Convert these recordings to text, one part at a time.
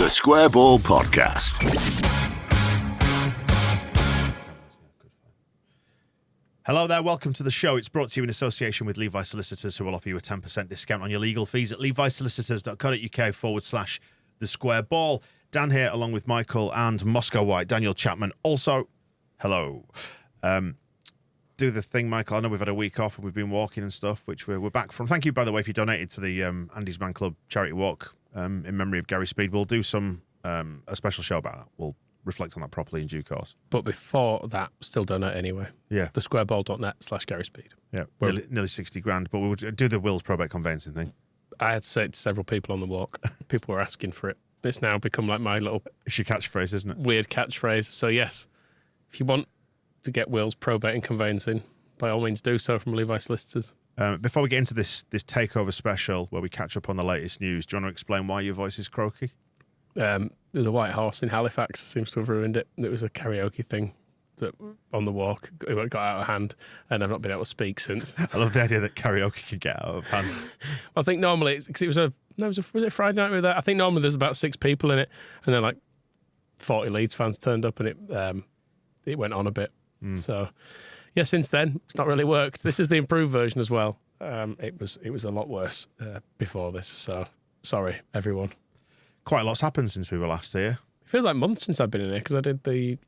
The Square Ball Podcast. Hello there, welcome to the show. It's brought to you in association with Levi Solicitors, who will offer you a 10% discount on your legal fees at levisolicitors.co.uk/the Square Ball. Dan here, along with Michael and Moscow White, Daniel Chapman. Also, hello. Do the thing, Michael. I know we've had a week off and we've been walking and stuff, which we're back from. Thank you, by the way, if you donated to the Andy's Man Club charity walk in memory of Gary Speed. We'll do a special show about that. We'll reflect on that properly in due course. But before that, still donate anyway. Yeah. thesquareball.net/Gary Speed. Yeah, nearly 60 grand. But we would do the Will's probate conveyancing thing. I had to say it to several people on the walk. People were asking for it. It's now become like my little... It's your catchphrase, isn't it? Weird catchphrase. So yes, if you want to get Will's probate and conveyancing, by all means do so from Levi Solicitors. Before we get into this takeover special where we catch up on the latest news, do you want to explain why your voice is croaky? The White Horse in Halifax seems to have ruined it. It was a karaoke thing that on the walk it got out of hand, and I've not been able to speak since. I love the idea that karaoke can get out of hand. I think normally, because was it Friday night with that? I think normally there's about 6 people in it, and then like 40 Leeds fans turned up, and it went on a bit. So yeah, since then it's not really worked. This is the improved version as well. It was a lot worse before this. So sorry, everyone. Quite a lot's happened since we were last here. It feels like months since I've been in here because I did a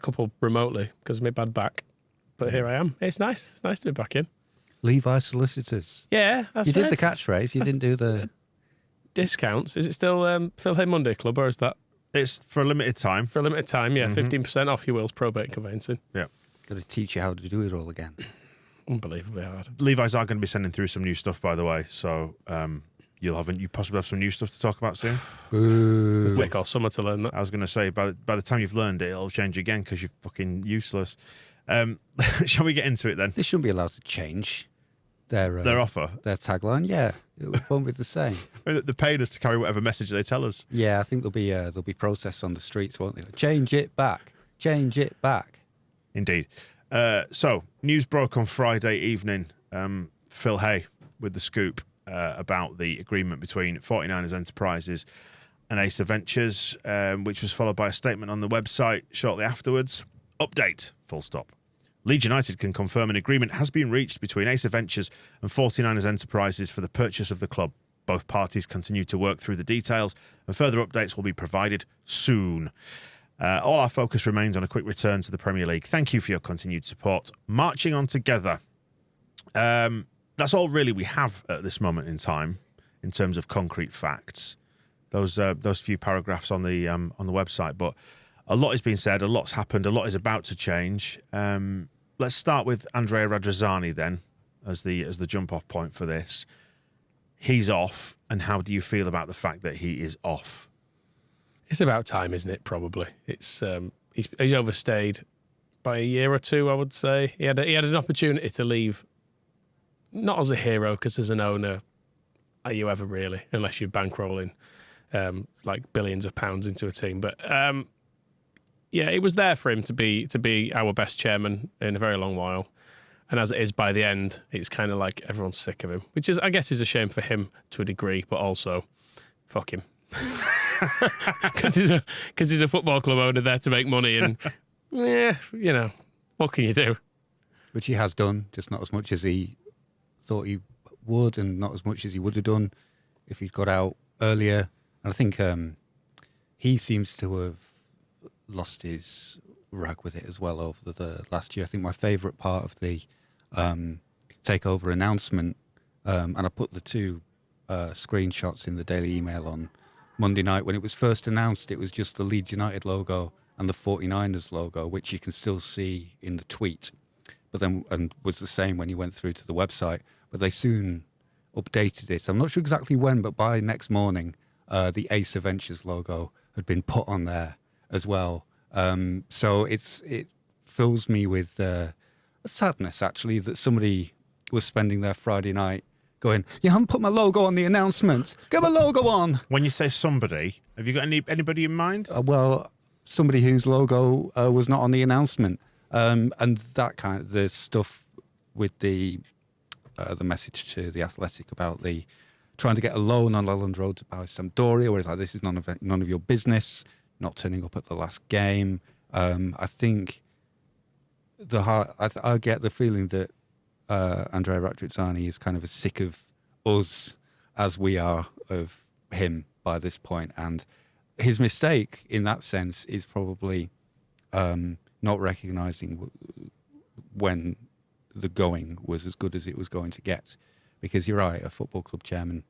couple remotely because of my bad back. But here I am. It's nice. It's nice to be back in. Levi Solicitors. Yeah, you did the catchphrase. You didn't do the discounts. Is it still Phil Hay Monday Club, or is that? It's for a limited time. For a limited time, yeah. 15% off your Will's probate conveyancing. Yeah. Got to teach you how to do it all again. Unbelievably hard. Levi's are going to be sending through some new stuff, by the way. So you possibly have some new stuff to talk about soon. It'll take all summer to learn that. I was going to say, by the time you've learned it, it'll change again because you're fucking useless. Shall we get into it then? They shouldn't be allowed to change their offer, their tagline. Yeah, it won't be the same. They're paying us to carry whatever message they tell us. Yeah, I think there'll be protests on the streets, won't there? Change it back. Change it back. Indeed. So news broke on Friday evening. Phil Hay with the scoop about the agreement between 49ers Enterprises and Aser Ventures, which was followed by a statement on the website shortly afterwards. Update, full stop. Leeds United can confirm an agreement has been reached between Aser Ventures and 49ers Enterprises for the purchase of the club. Both parties continue to work through the details, and further updates will be provided soon. All our focus remains on a quick return to the Premier League. Thank you for your continued support. Marching on together. That's all really we have at this moment in time in terms of concrete facts. Those few paragraphs on the website, but a lot has been said, a lot's happened, a lot is about to change. Let's start with Andrea Radrizzani then as the jump off point for this. He's off, and how do you feel about the fact that he is off? It's about time, isn't it? Probably. It's he's overstayed by a year or two, I would say. He had an opportunity to leave. Not as a hero, because as an owner, are you ever really? Unless you're bankrolling like billions of pounds into a team. But yeah, it was there for him to be our best chairman in a very long while. And as it is, by the end, it's kind of like everyone's sick of him, which is, I guess, is a shame for him to a degree, but also, fuck him, because he's a football club owner there to make money, and yeah, what can you do? Which he has done, just not as much as he thought he would, and not as much as he would have done if he'd got out earlier. And I think he seems to have lost his rag with it as well over the last year. I think my favourite part of the takeover announcement, and I put the 2 screenshots in the Daily Email on Monday night. When it was first announced, it was just the Leeds United logo and the 49ers logo, which you can still see in the tweet, but then and was the same when you went through to the website. But they soon updated it. I'm not sure exactly when, but by next morning, the Aser Ventures logo had been put on there as well. So it fills me with sadness, actually, that somebody was spending their Friday night going, you haven't put my logo on the announcement. Get my logo on. When you say somebody, have you got anybody in mind? Well, somebody whose logo was not on the announcement. And that kind of the stuff with the message to the Athletic about the trying to get a loan on Elland Road to buy Sampdoria, where it's like, this is none of your business, not turning up at the last game. I think I get the feeling that Andrea Radrizzani is kind of as sick of us as we are of him by this point, and his mistake in that sense is probably not recognising when the going was as good as it was going to get. Because you're right, a football club chairman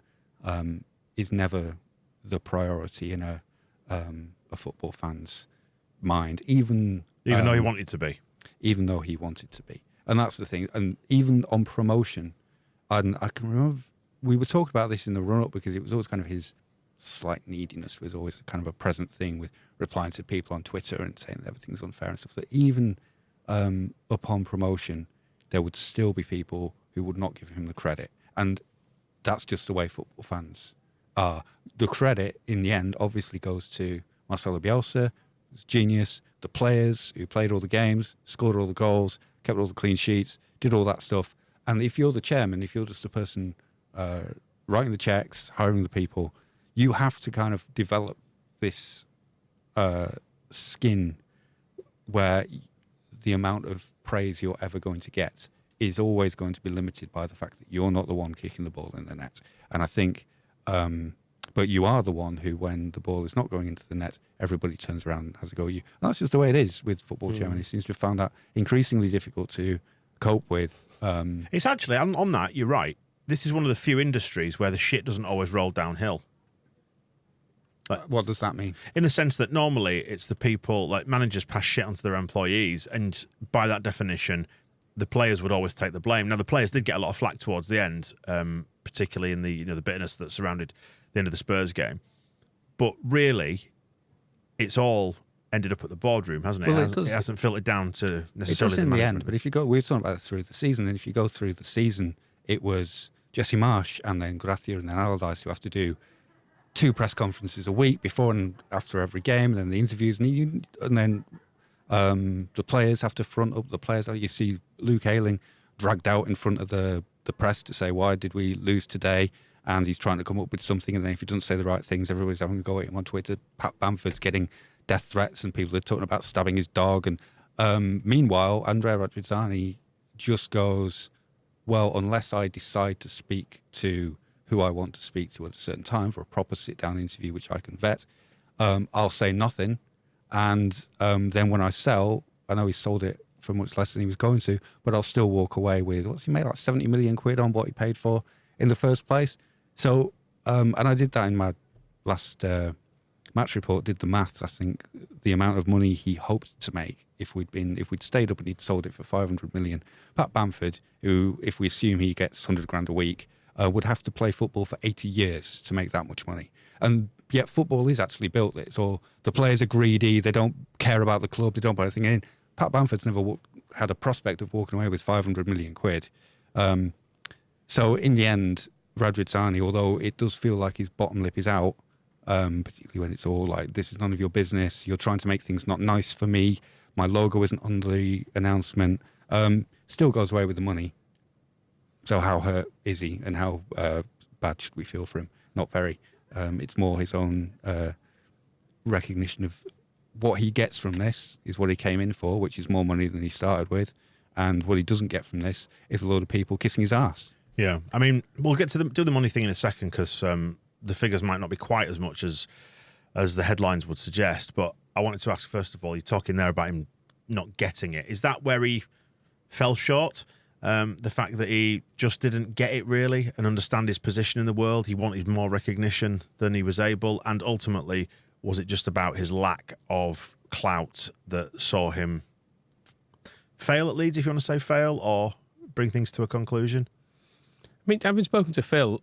is never the priority in a football fan's mind, even though he wanted to be. Even though he wanted to be. And that's the thing. And even on promotion, and I can remember we were talking about this in the run-up because it was always kind of his slight neediness was always kind of a present thing with replying to people on Twitter and saying that everything's unfair and stuff. That even upon promotion, there would still be people who would not give him the credit. And that's just the way football fans are. The credit, in the end, obviously goes to Marcelo Bielsa, who's genius, the players who played all the games, scored all the goals, kept all the clean sheets, did all that stuff. And if you're the chairman, if you're just the person writing the checks, hiring the people, you have to kind of develop this skin where the amount of praise you're ever going to get is always going to be limited by the fact that you're not the one kicking the ball in the net. And I think, but you are the one who, when the ball is not going into the net, everybody turns around and has a go at you. And that's just the way it is with football chairman. He seems to have found that increasingly difficult to cope with. It's actually, on that, you're right. This is one of the few industries where the shit doesn't always roll downhill. What does that mean? In the sense that normally it's the people, like managers pass shit onto their employees, and by that definition, the players would always take the blame. Now, the players did get a lot of flack towards the end, particularly in the the bitterness that surrounded the end of the Spurs game. But really, it's all ended up at the boardroom, hasn't it? Well, it hasn't filtered down to necessarily it does in the the management. end. But if you go, we were talking about it through the season, and if you go through the season, it was Jesse Marsh and then Gracia and then Allardyce who have to do 2 press conferences a week before and after every game, and then the interviews, and then the players have to front up the players. You see Luke Ayling dragged out in front of the press to say, why did we lose today? And he's trying to come up with something, and then if he doesn't say the right things, everybody's having to go at him on Twitter. Pat Bamford's getting death threats, and people are talking about stabbing his dog. And meanwhile, Andrea Radrizzani just goes, well, unless I decide to speak to who I want to speak to at a certain time for a proper sit-down interview, which I can vet, I'll say nothing. And then when I sell, I know he sold it for much less than he was going to, but I'll still walk away with, what's he made, like 70 million quid on what he paid for in the first place. So, and I did that in my last match report, did the maths. I think the amount of money he hoped to make if we'd stayed up and he'd sold it for 500 million. Pat Bamford, who, if we assume he gets 100 grand a week, would have to play football for 80 years to make that much money. And yet football is actually built. It's all, the players are greedy, they don't care about the club, they don't put anything in. Pat Bamford's never had a prospect of walking away with 500 million quid. So in the end, Radrizzani, although it does feel like his bottom lip is out, particularly when it's all like, this is none of your business, you're trying to make things not nice for me, my logo isn't on the announcement, still goes away with the money. So how hurt is he, and how bad should we feel for him? Not very. It's more his own recognition of what he gets from this is what he came in for, which is more money than he started with. And what he doesn't get from this is a load of people kissing his ass. Yeah, I mean, we'll get to do the money thing in a second, because the figures might not be quite as much as the headlines would suggest. But I wanted to ask, first of all, you're talking there about him not getting it. Is that where he fell short? The fact that he just didn't get it really and understand his position in the world. He wanted more recognition than he was able. And ultimately, was it just about his lack of clout that saw him fail at Leeds, if you want to say fail, or bring things to a conclusion? I mean, having spoken to Phil,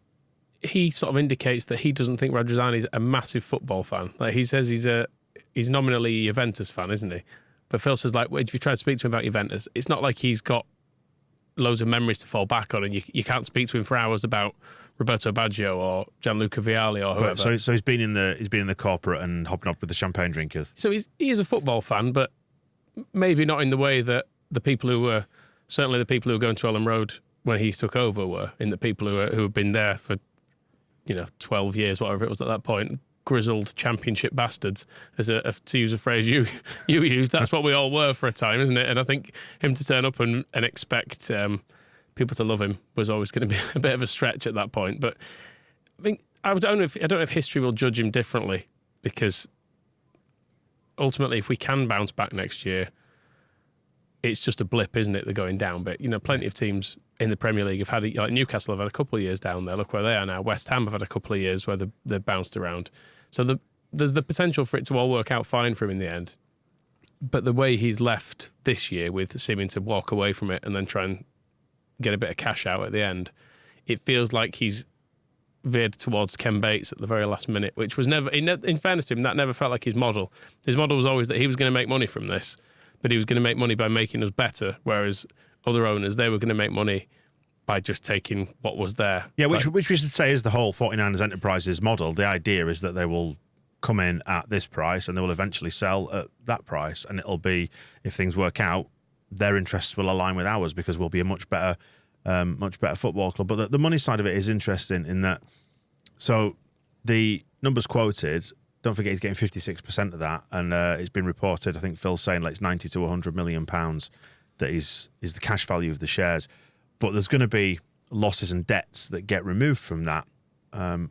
he sort of indicates that he doesn't think Radrizzani is a massive football fan. Like, he says he's nominally a Juventus fan, isn't he? But Phil says, like, if you try to speak to him about Juventus, it's not like he's got loads of memories to fall back on, and you can't speak to him for hours about Roberto Baggio or Gianluca Vialli or whoever. But, so he's been in the corporate and hopping up with the champagne drinkers. So he is a football fan, but maybe not in the way that the people who were going to Elland Road when he took over were, in the people who have been there for 12 years, whatever it was at that point, grizzled championship bastards, to use a phrase you used. That's what we all were for a time, isn't it? And I think him to turn up and expect people to love him was always going to be a bit of a stretch at that point. But I mean, I don't know if history will judge him differently, because ultimately, if we can bounce back next year, it's just a blip, isn't it? They're going down, but plenty of teams in the Premier League have had it. Like Newcastle have had a couple of years down there. Look where they are now. West Ham have had a couple of years where they've bounced around. So there's the potential for it to all work out fine for him in the end. But the way he's left this year, with seeming to walk away from it and then try and get a bit of cash out at the end, it feels like he's veered towards Ken Bates at the very last minute, which was never, in fairness to him, that never felt like his model. His model was always that he was going to make money from this, but he was going to make money by making us better, whereas other owners, they were going to make money by just taking what was there. Yeah, which we should say is the whole 49ers Enterprises model. The idea is that they will come in at this price and they will eventually sell at that price, and it'll be, if things work out, their interests will align with ours, because we'll be a much better football club. But the money side of it is interesting in that, so the numbers quoted, don't forget he's getting 56% of that, and it's been reported, I think Phil's saying, like it's 90 to 100 million pounds that is the cash value of the shares. But there's going to be losses and debts that get removed from that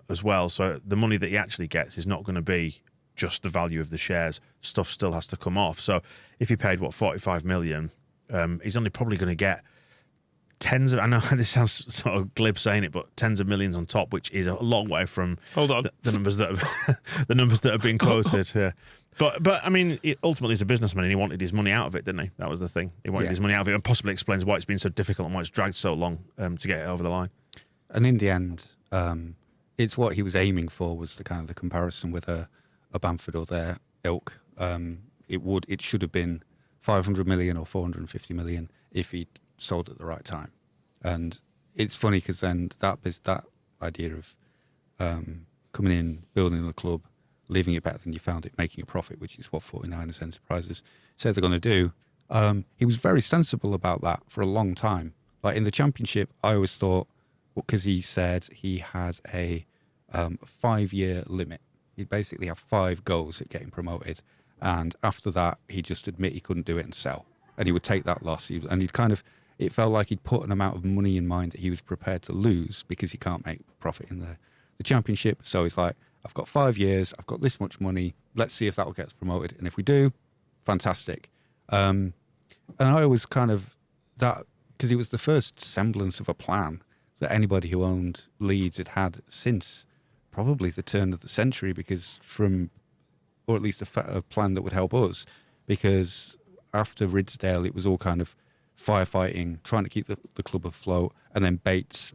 as well. So the money that he actually gets is not going to be just the value of the shares. Stuff still has to come off. So if he paid 45 million, he's only probably going to get tens of, I know this sounds sort of glib saying it, but tens of millions on top, which is a long way from the numbers that have, the numbers that have been quoted here. But I mean, ultimately he's a businessman and he wanted his money out of it, didn't he? That was the thing. He wanted his money out of it, and possibly explains why it's been so difficult and why it's dragged so long to get it over the line. And in the end, it's what he was aiming for, was the kind of the comparison with a Bamford or their ilk. It should have been 500 million or 450 million if he'd sold at the right time. And it's funny because then that idea of coming in, building the club, leaving it better than you found it, making a profit, which is what 49ers Enterprises said they're going to do. He was very sensible about that for a long time. Like in the Championship, I always thought, because he said he had a 5-year limit. He'd basically have 5 goals at getting promoted. And after that, he'd just admit he couldn't do it and sell. And he would take that loss. It felt like he'd put an amount of money in mind that he was prepared to lose because he can't make profit in the Championship. So he's like, I've got 5 years, I've got this much money, let's see if that will get us promoted. And if we do, fantastic. And I always kind of, that, because it was the first semblance of a plan that anybody who owned Leeds had since probably the turn of the century, or at least a plan that would help us, because after Ridsdale, it was all kind of firefighting, trying to keep the club afloat, and then Bates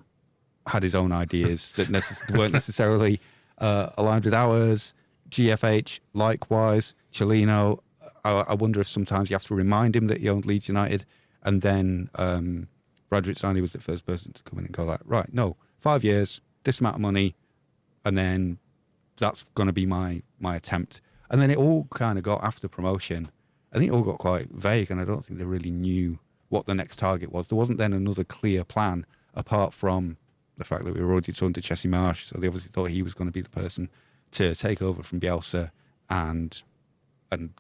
had his own ideas that weren't necessarily aligned with ours. GFH, likewise. Cellino, I wonder if sometimes you have to remind him that he owned Leeds United. And then Radrizzani was the first person to come in and go like, right, no, 5 years, this amount of money, and then that's going to be my attempt. And then it all kind of got, after promotion, I think it all got quite vague, and I don't think they really knew what the next target was. There wasn't then another clear plan, apart from the fact that we were already talking to Jesse Marsh, so they obviously thought he was going to be the person to take over from Bielsa and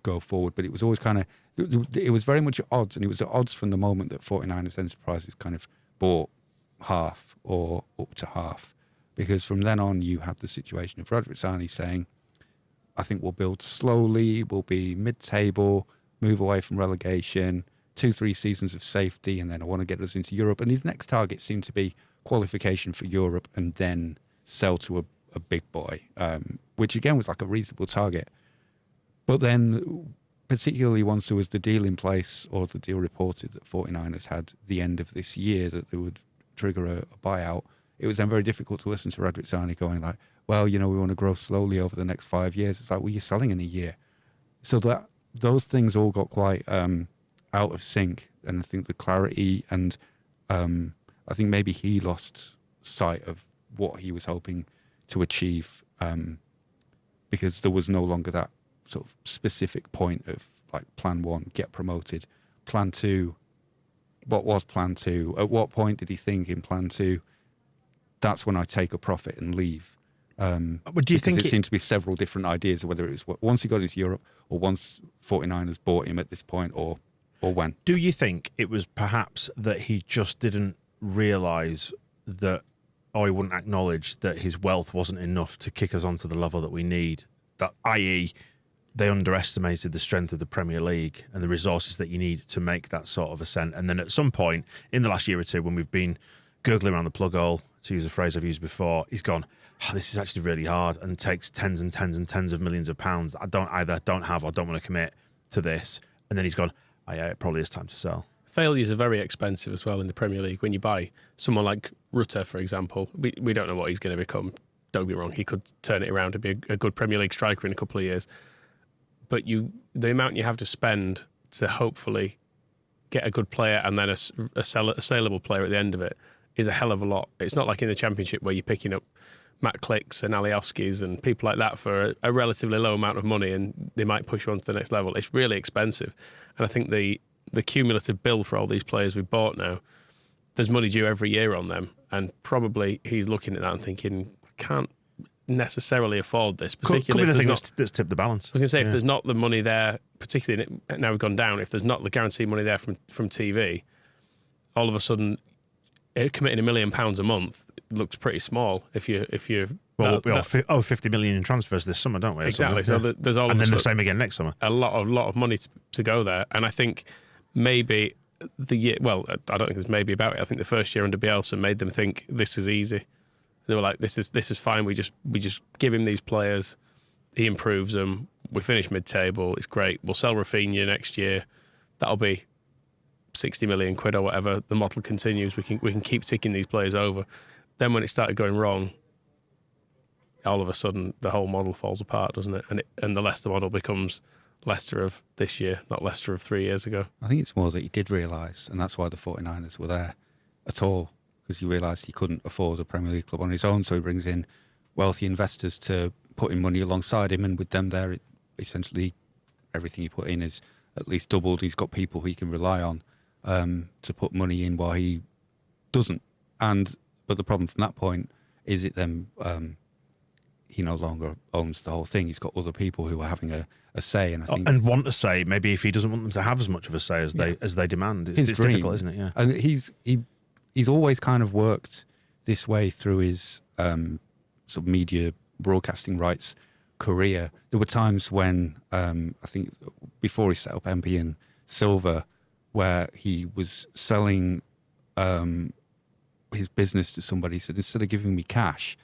go forward. But it was always kind of, it was very much at odds, and it was at odds from the moment that 49ers Enterprises kind of bought half or up to half. Because from then on, you had the situation of Radrizzani saying, I think we'll build slowly, we'll be mid-table, move away from relegation, 2-3 seasons of safety, and then I want to get us into Europe. And his next target seemed to be qualification for Europe and then sell to a big boy, which again was like a reasonable target. But then, particularly once there was the deal in place, or the deal reported that 49ers had the end of this year, that they would trigger a buyout, it was then very difficult to listen to Radrizzani going like, well, we want to grow slowly over the next 5 years. It's like, well, you're selling in a year. So that those things all got quite out of sync. And I think the clarity, and I think maybe he lost sight of what he was hoping to achieve, because there was no longer that sort of specific point of like plan 1, get promoted. Plan 2, what was plan 2? At what point did he think in plan 2, that's when I take a profit and leave? But do you think it seemed to be several different ideas of whether it was once he got into Europe or once 49ers bought him at this point or when? Do you think it was perhaps that he just didn't realise that, or he wouldn't acknowledge that his wealth wasn't enough to kick us onto the level that we need? That, i.e., they underestimated the strength of the Premier League and the resources that you need to make that sort of ascent. And then at some point in the last year or two, when we've been gurgling around the plug hole, to use a phrase I've used before, he's gone, this is actually really hard and takes tens and tens and tens of millions of pounds. I don't have or don't want to commit to this. And then he's gone, yeah, it probably is time to sell. Failures are very expensive as well in the Premier League. When you buy someone like Rutte, for example, we don't know what he's going to become. Don't be wrong, he could turn it around to be a good Premier League striker in a couple of years. But the amount you have to spend to hopefully get a good player and then a saleable player at the end of it is a hell of a lot. It's not like in the Championship where you're picking up Matt Klicks and Alioskis and people like that for a relatively low amount of money and they might push you on to the next level. It's really expensive. And I think the cumulative bill for all these players we've bought now, there's money due every year on them. And probably he's looking at that and thinking, can't necessarily afford this. Could be the thing that's tipped the balance. I was going to say, if there's not the money there, particularly now we've gone down, if there's not the guaranteed money there from TV, all of a sudden committing £1 million a month looks pretty small. If you 50 million in transfers this summer, don't we? Exactly. So there's all, and then the same again next summer. A lot of money to go there, and I think maybe the year. Well, I don't think there's maybe about it. I think the first year under Bielsa made them think this is easy. They were like, this is fine. We just give him these players. He improves them. We finish mid-table. It's great. We'll sell Rafinha next year. That'll be 60 million quid or whatever. The model continues. We can keep ticking these players over. Then when it started going wrong, all of a sudden the whole model falls apart, doesn't it? And the Leicester model becomes Leicester of this year, not Leicester of 3 years ago. I think it's more that he did realise, and that's why the 49ers were there at all, because he realised he couldn't afford a Premier League club on his own, so he brings in wealthy investors to put in money alongside him, and with them there, essentially everything he put in is at least doubled. He's got people he can rely on to put money in while he doesn't. But the problem from that point is it then he no longer owns the whole thing. He's got other people who are having a say, and I think and want a say. Maybe if he doesn't want them to have as much of a say as they demand, it's difficult, isn't it? Yeah, and he's always kind of worked this way through his sort of media broadcasting rights career. There were times when I think before he set up MP and Silver, where he was selling his business to somebody. He said, instead of giving me cash,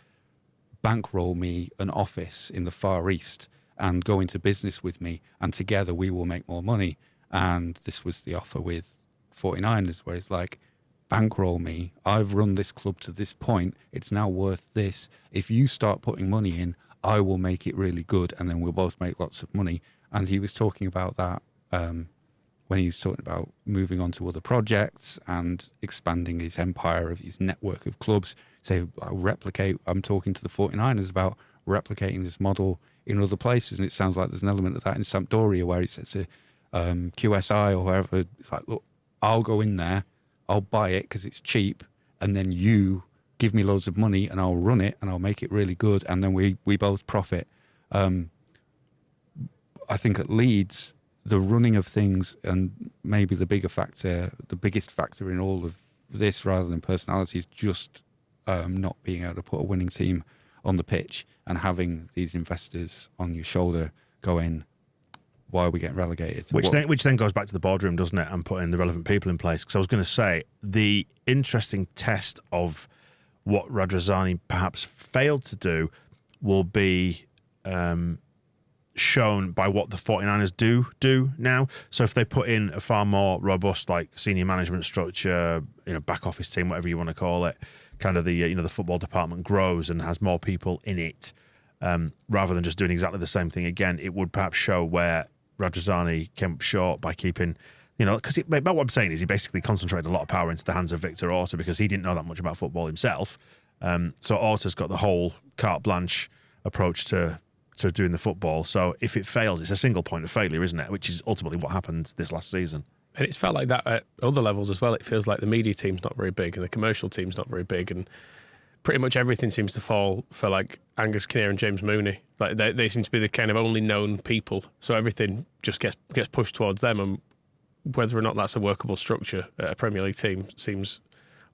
bankroll me an office in the Far East and go into business with me, and together we will make more money. And this was the offer with 49ers, where it's like, bankroll me. I've run this club to this point. It's now worth this. If you start putting money in, I will make it really good, and then we'll both make lots of money. And he was talking about that when he was talking about moving on to other projects and expanding his empire of his network of clubs. So I'm talking to the 49ers about replicating this model in other places, and it sounds like there's an element of that in Sampdoria, where he says to QSI or wherever, it's like, look, I'll go in there, I'll buy it because it's cheap, and then you give me loads of money and I'll run it and I'll make it really good, and then we both profit. I think at Leeds, the running of things, and maybe the biggest factor in all of this, rather than personality, is just not being able to put a winning team on the pitch and having these investors on your shoulder going, why are we getting relegated? Which then goes back to the boardroom, doesn't it, and putting the relevant people in place. Because I was going to say, the interesting test of what Radrizzani perhaps failed to do will be shown by what the 49ers do now. So if they put in a far more robust, like, senior management structure, back office team, whatever you want to call it, kind of the the football department grows and has more people in it, rather than just doing exactly the same thing again, it would perhaps show where Radrizzani came up short by keeping, because what I'm saying is he basically concentrated a lot of power into the hands of Victor Orta, because he didn't know that much about football himself. So Orta's got the whole carte blanche approach to doing the football. So if it fails, it's a single point of failure, isn't it? Which is ultimately what happened this last season. And it's felt like that at other levels as well. It feels like the media team's not very big and the commercial team's not very big. And pretty much everything seems to fall for like Angus Kinnear and James Mooney. Like they seem to be the kind of only known people, so everything just gets pushed towards them. And whether or not that's a workable structure at a Premier League team seems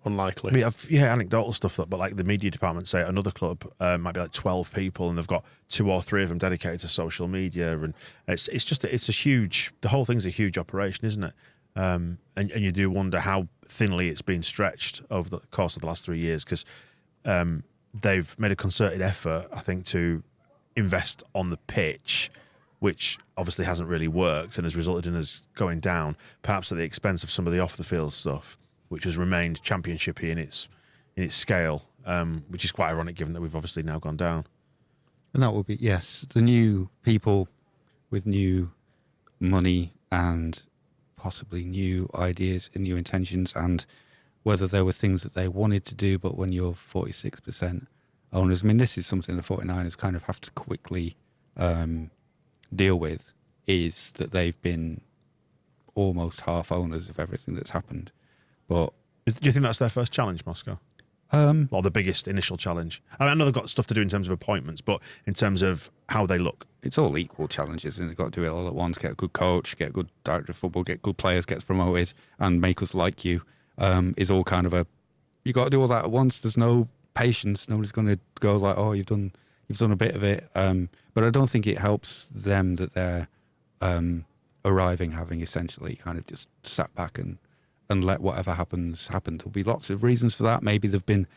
unlikely. I mean, I've anecdotal stuff, but like the media department say at another club might be like 12 people, and they've got 2 or 3 of them dedicated to social media, and it's a huge. The whole thing's a huge operation, isn't it? And you do wonder how thinly it's been stretched over the course of the last 3 years, because they've made a concerted effort, I think, to invest on the pitch, which obviously hasn't really worked and has resulted in us going down, perhaps at the expense of some of the off-the-field stuff, which has remained championshipy in its scale, which is quite ironic given that we've obviously now gone down. And that will be, yes, the new people with new money and possibly new ideas and new intentions, and whether there were things that they wanted to do, but when you're 46% owners, I mean, this is something the 49ers kind of have to quickly deal with, is that they've been almost half owners of everything that's happened. But do you think that's their first challenge, Moscow? Or the biggest initial challenge? I know they've got stuff to do in terms of appointments, but in terms of how they look. It's all equal challenges, and they've got to do it all at once. Get a good coach, get a good director of football, get good players, gets promoted, and make us like you. Is all kind of you got to do all that at once. There's no patience. Nobody's going to go like, oh, you've done a bit of it. But I don't think it helps them that they're arriving having essentially kind of just sat back and let whatever happens happen. There'll be lots of reasons for that. Maybe they've been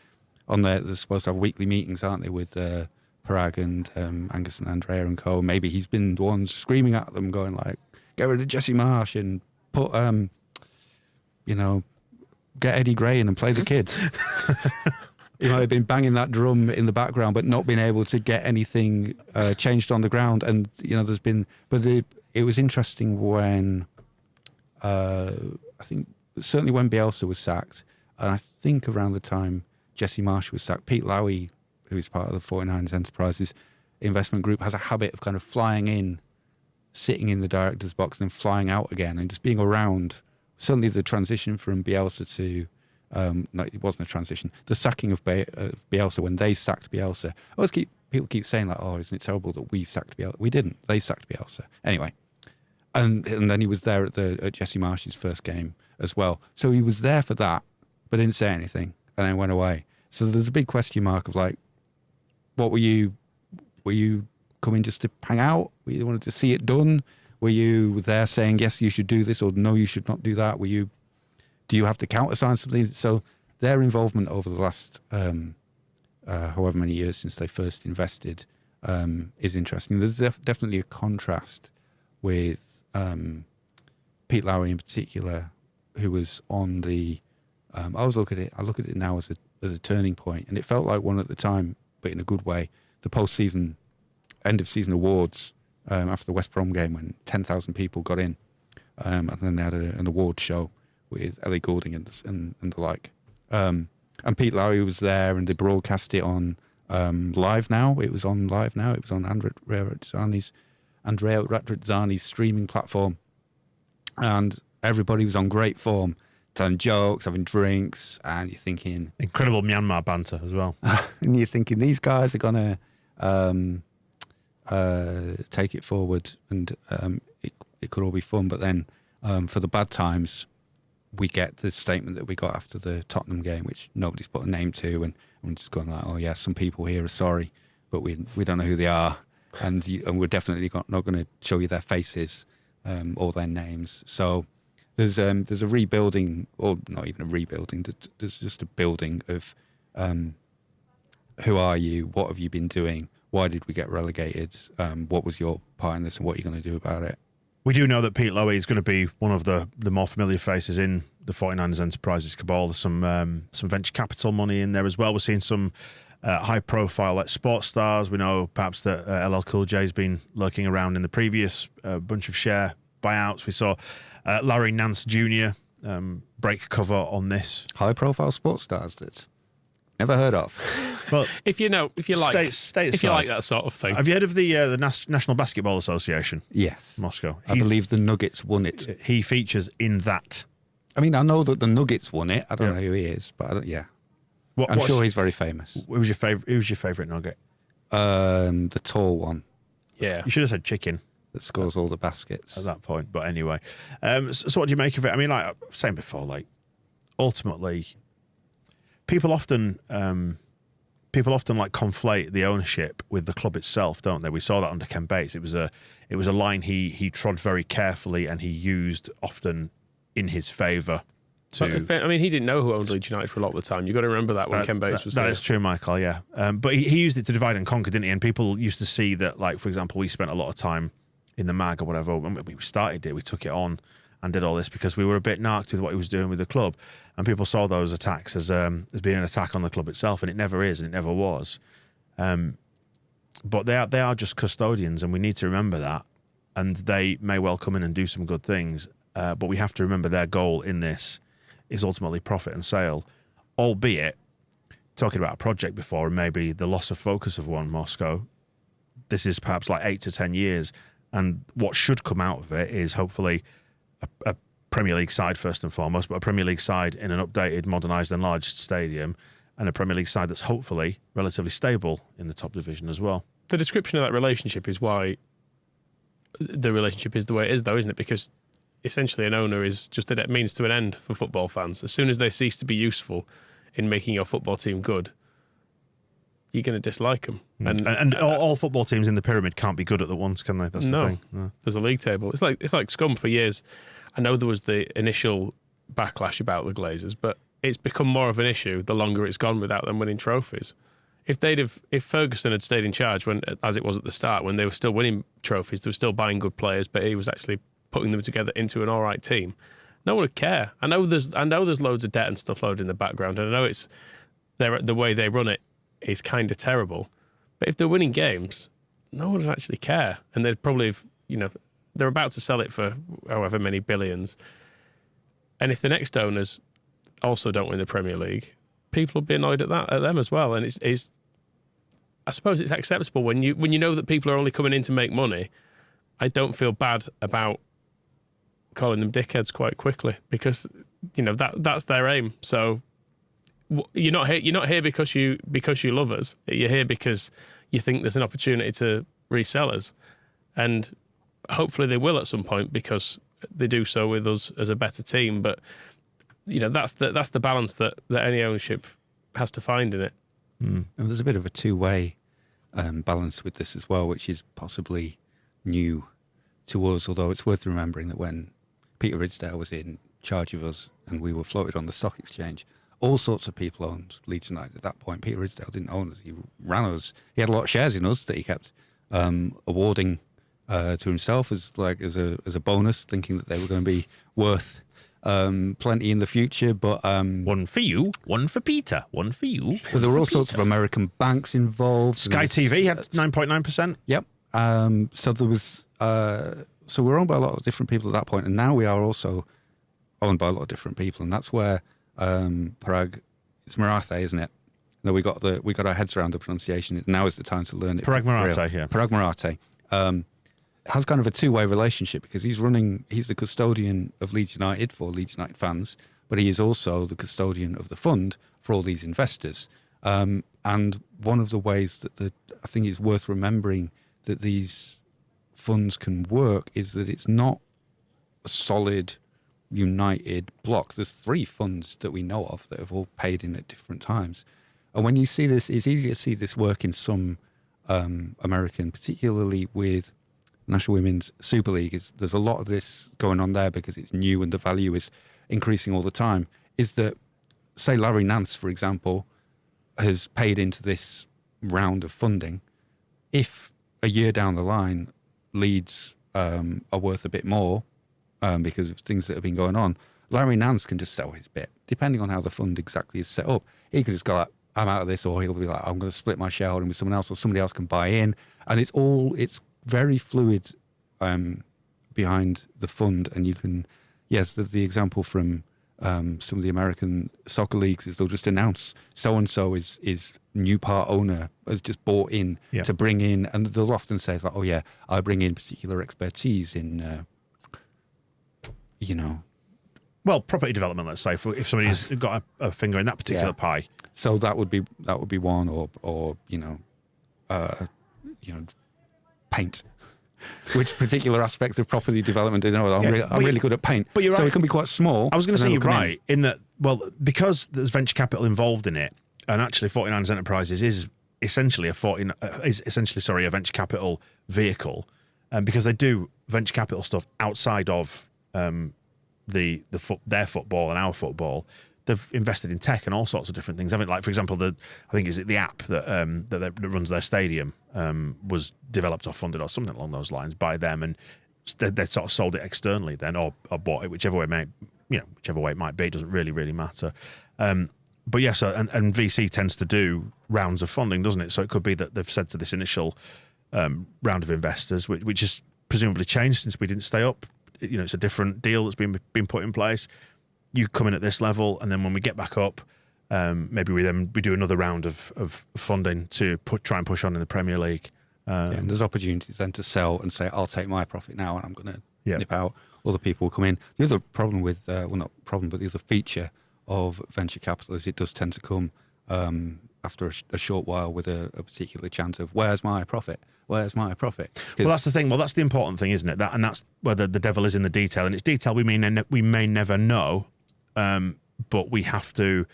they're supposed to have weekly meetings, aren't they, with Parag and Angus and Andrea and co. Maybe he's been the one screaming at them, going like, get rid of Jesse Marsh and put, get Eddie Gray in and play the kids. He might have been banging that drum in the background, but not been able to get anything changed on the ground. And, there's been, it was interesting when, I think, certainly when Bielsa was sacked, and I think around the time Jesse Marsh was sacked, Pete Lowy, who is part of the 49ers Enterprises investment group, has a habit of kind of flying in, sitting in the director's box, and then flying out again, and just being around. Certainly the transition from Bielsa to, no, it wasn't a transition, the sacking of Bielsa, when they sacked Bielsa. People keep saying like, oh, isn't it terrible that we sacked Bielsa? We didn't. They sacked Bielsa. Anyway. And then he was there at Jesse Marsh's first game as well. So he was there for that, but didn't say anything, and then went away. So there's a big question mark of like, what were you coming just to hang out? Were you wanted to see it done? Were you there saying, yes, you should do this, or no, you should not do that? Do you have to countersign something? So their involvement over the last however many years since they first invested is interesting. There's definitely a contrast with Pete Lowy in particular, who was on the. I look at it now as a turning point, and it felt like one at the time, but in a good way. The post-season, end of season awards after the West Brom game, when 10,000 people got in, and then they had an award show with Ellie Goulding and the like. And Pete Lowy was there, and they broadcast it on live now. It was on live now. It was on Andrea Radrizzani's streaming platform, and everybody was on great form, telling jokes, having drinks, and you're thinking... Incredible Myanmar banter as well. And you're thinking, these guys are going to take it forward, and it could all be fun. But then for the bad times, we get the statement that we got after the Tottenham game, which nobody's put a name to, and I'm just going like, oh yeah, some people here are sorry, but we don't know who they are, and we're definitely not going to show you their faces or their names. So there's a rebuilding, or not even a rebuilding, there's just a building of who are you, what have you been doing, why did we get relegated, what was your part in this, and what are you going to do about it? We do know that Pete Lowy is going to be one of the more familiar faces in the 49ers Enterprises cabal. There's some venture capital money in there as well. We're seeing some high-profile sports stars. We know perhaps that LL Cool J has been lurking around in the previous bunch of share buyouts. We saw Larry Nance Jr. Break cover on this. High-profile sports stars that never heard of. Well, if you like that sort of thing. Have you heard of the National Basketball Association? Yes. Moscow. I believe the Nuggets won it. He features in that. I mean, I know that the Nuggets won it. I don't know who he is, but yeah. I'm sure he's very famous. Who was your favourite nugget? The tall one Yeah. You should have said chicken that scores all the baskets. at that point. But anyway, so what do you make of it? I mean, like I was saying before, like ultimately, people often like conflate the ownership with the club itself, don't they? We saw that under Ken Bates. It was a line he trod very carefully and he used often in his favour. I mean, he didn't know who owned Leeds United for a lot of the time. You've got to remember that when Ken Bates was there. That is true, Michael, yeah. But he used it to divide and conquer, didn't he? And people used to see that, like, for example, we spent a lot of time in the mag or whatever. When we started it, we took it on and did all this because we were a bit narked with what he was doing with the club. And people saw those attacks as being an attack on the club itself, and it never is, and it never was. But they are just custodians, and we need to remember that. And they may well come in and do some good things, but we have to remember their goal in this is ultimately profit and sale, albeit talking about a project before and maybe the loss of focus of one Moscow. This is perhaps like 8 to 10 years, and what should come out of it is hopefully a Premier League side first and foremost, but a Premier League side in an updated, modernised, enlarged stadium, and a Premier League side that's hopefully relatively stable in the top division as well. The description of that relationship is why the relationship is the way it is, though, isn't it? Because essentially an owner is just a means to an end for football fans. As soon as they cease to be useful in making your football team good, you're going to dislike them. And all football teams in the pyramid can't be good at the once, can they? That's the thing. No. There's a league table. It's like Scum for years. I know there was the initial backlash about the Glazers, but it's become more of an issue the longer it's gone without them winning trophies. If Ferguson had stayed in charge as it was at the start, when they were still winning trophies, they were still buying good players, but he was actually putting them together into an all right team, no one would care. I know there's loads of debt and stuff loaded in the background, and I know it's the way they run it is kind of terrible. But if they're winning games, no one would actually care, and they'd probably, they're about to sell it for however many billions. And if the next owners also don't win the Premier League, people will be annoyed at them as well. And it's I suppose it's acceptable when you know that people are only coming in to make money. I don't feel bad about calling them dickheads quite quickly because that's their aim. So you're not here because you love us. You're here because you think there's an opportunity to resell us, and hopefully they will at some point because they do so with us as a better team. But that's the balance that any ownership has to find in it. And there's a bit of a two-way balance with this as well, which is possibly new to us, although it's worth remembering that when Peter Ridsdale was in charge of us and we were floated on the stock exchange, all sorts of people owned Leeds United at that point. Peter Ridsdale didn't own us. He ran us. He had a lot of shares in us that he kept awarding to himself as a bonus, thinking that they were going to be worth plenty in the future. But one for you, one for Peter, one for you. Well, there were all sorts of American banks involved. Sky TV had 9.9%. Yep. So there was. So we're owned by a lot of different people at that point, and now we are also owned by a lot of different people, and that's where Parag, it's Marathe, isn't it? No, we got our heads around the pronunciation. Now is the time to learn it. Parag Marathe, yeah. Parag Marathe has kind of a two-way relationship because he's the custodian of Leeds United for Leeds United fans, but he is also the custodian of the fund for all these investors. And one of the ways that I think it's worth remembering that these funds can work is that it's not a solid united block. There's 3 funds that we know of that have all paid in at different times. And when you see this, it's easy to see this work in some American, particularly with National Women's Super League. There's a lot of this going on there because it's new and the value is increasing all the time. Is that, say, Larry Nance, for example, has paid into this round of funding. If a year down the line, Leeds are worth a bit more because of things that have been going on, Larry Nance can just sell his bit, depending on how the fund exactly is set up. He could just go like, I'm out of this, or he'll be like, I'm going to split my shareholding with someone else, or somebody else can buy in. And it's very fluid behind the fund. And you can, yes, the example from some of the American soccer leagues is they'll just announce so-and-so is new part owner, has just bought in to bring in, and they'll often say, like, oh yeah, I bring in particular expertise in, Well, property development, let's say, if somebody's got a finger in that particular pie. So that would be one, or paint. Which particular aspects of property development? I'm really good at paint, but you're so right. it can be quite small. I was going to say you're right in that. Well, because there's venture capital involved in it, and actually 49ers Enterprises is essentially a venture capital vehicle, because they do venture capital stuff outside of their football and our football. They've invested in tech and all sorts of different things. Like, for example, I think is it the app that runs their stadium was developed or funded or something along those lines by them, and they sort of sold it externally then, or bought it, whichever way it might be. It doesn't really matter. But yeah, so and VC tends to do rounds of funding, doesn't it? So it could be that they've said to this initial round of investors, which has presumably changed since we didn't stay up. It's a different deal that's been put in place. You come in at this level, and then when we get back up, maybe we do another round of funding to try and push on in the Premier League. And there's opportunities then to sell and say, I'll take my profit now and I'm going to nip out. Other people will come in. The other problem with, not problem, but the other feature of venture capital is it does tend to come after a short while with a particular chant of, where's my profit? Where's my profit? Well, that's the thing. Well, that's the important thing, isn't it? And that's where the devil is in the detail. And it's detail we may never know. But we have to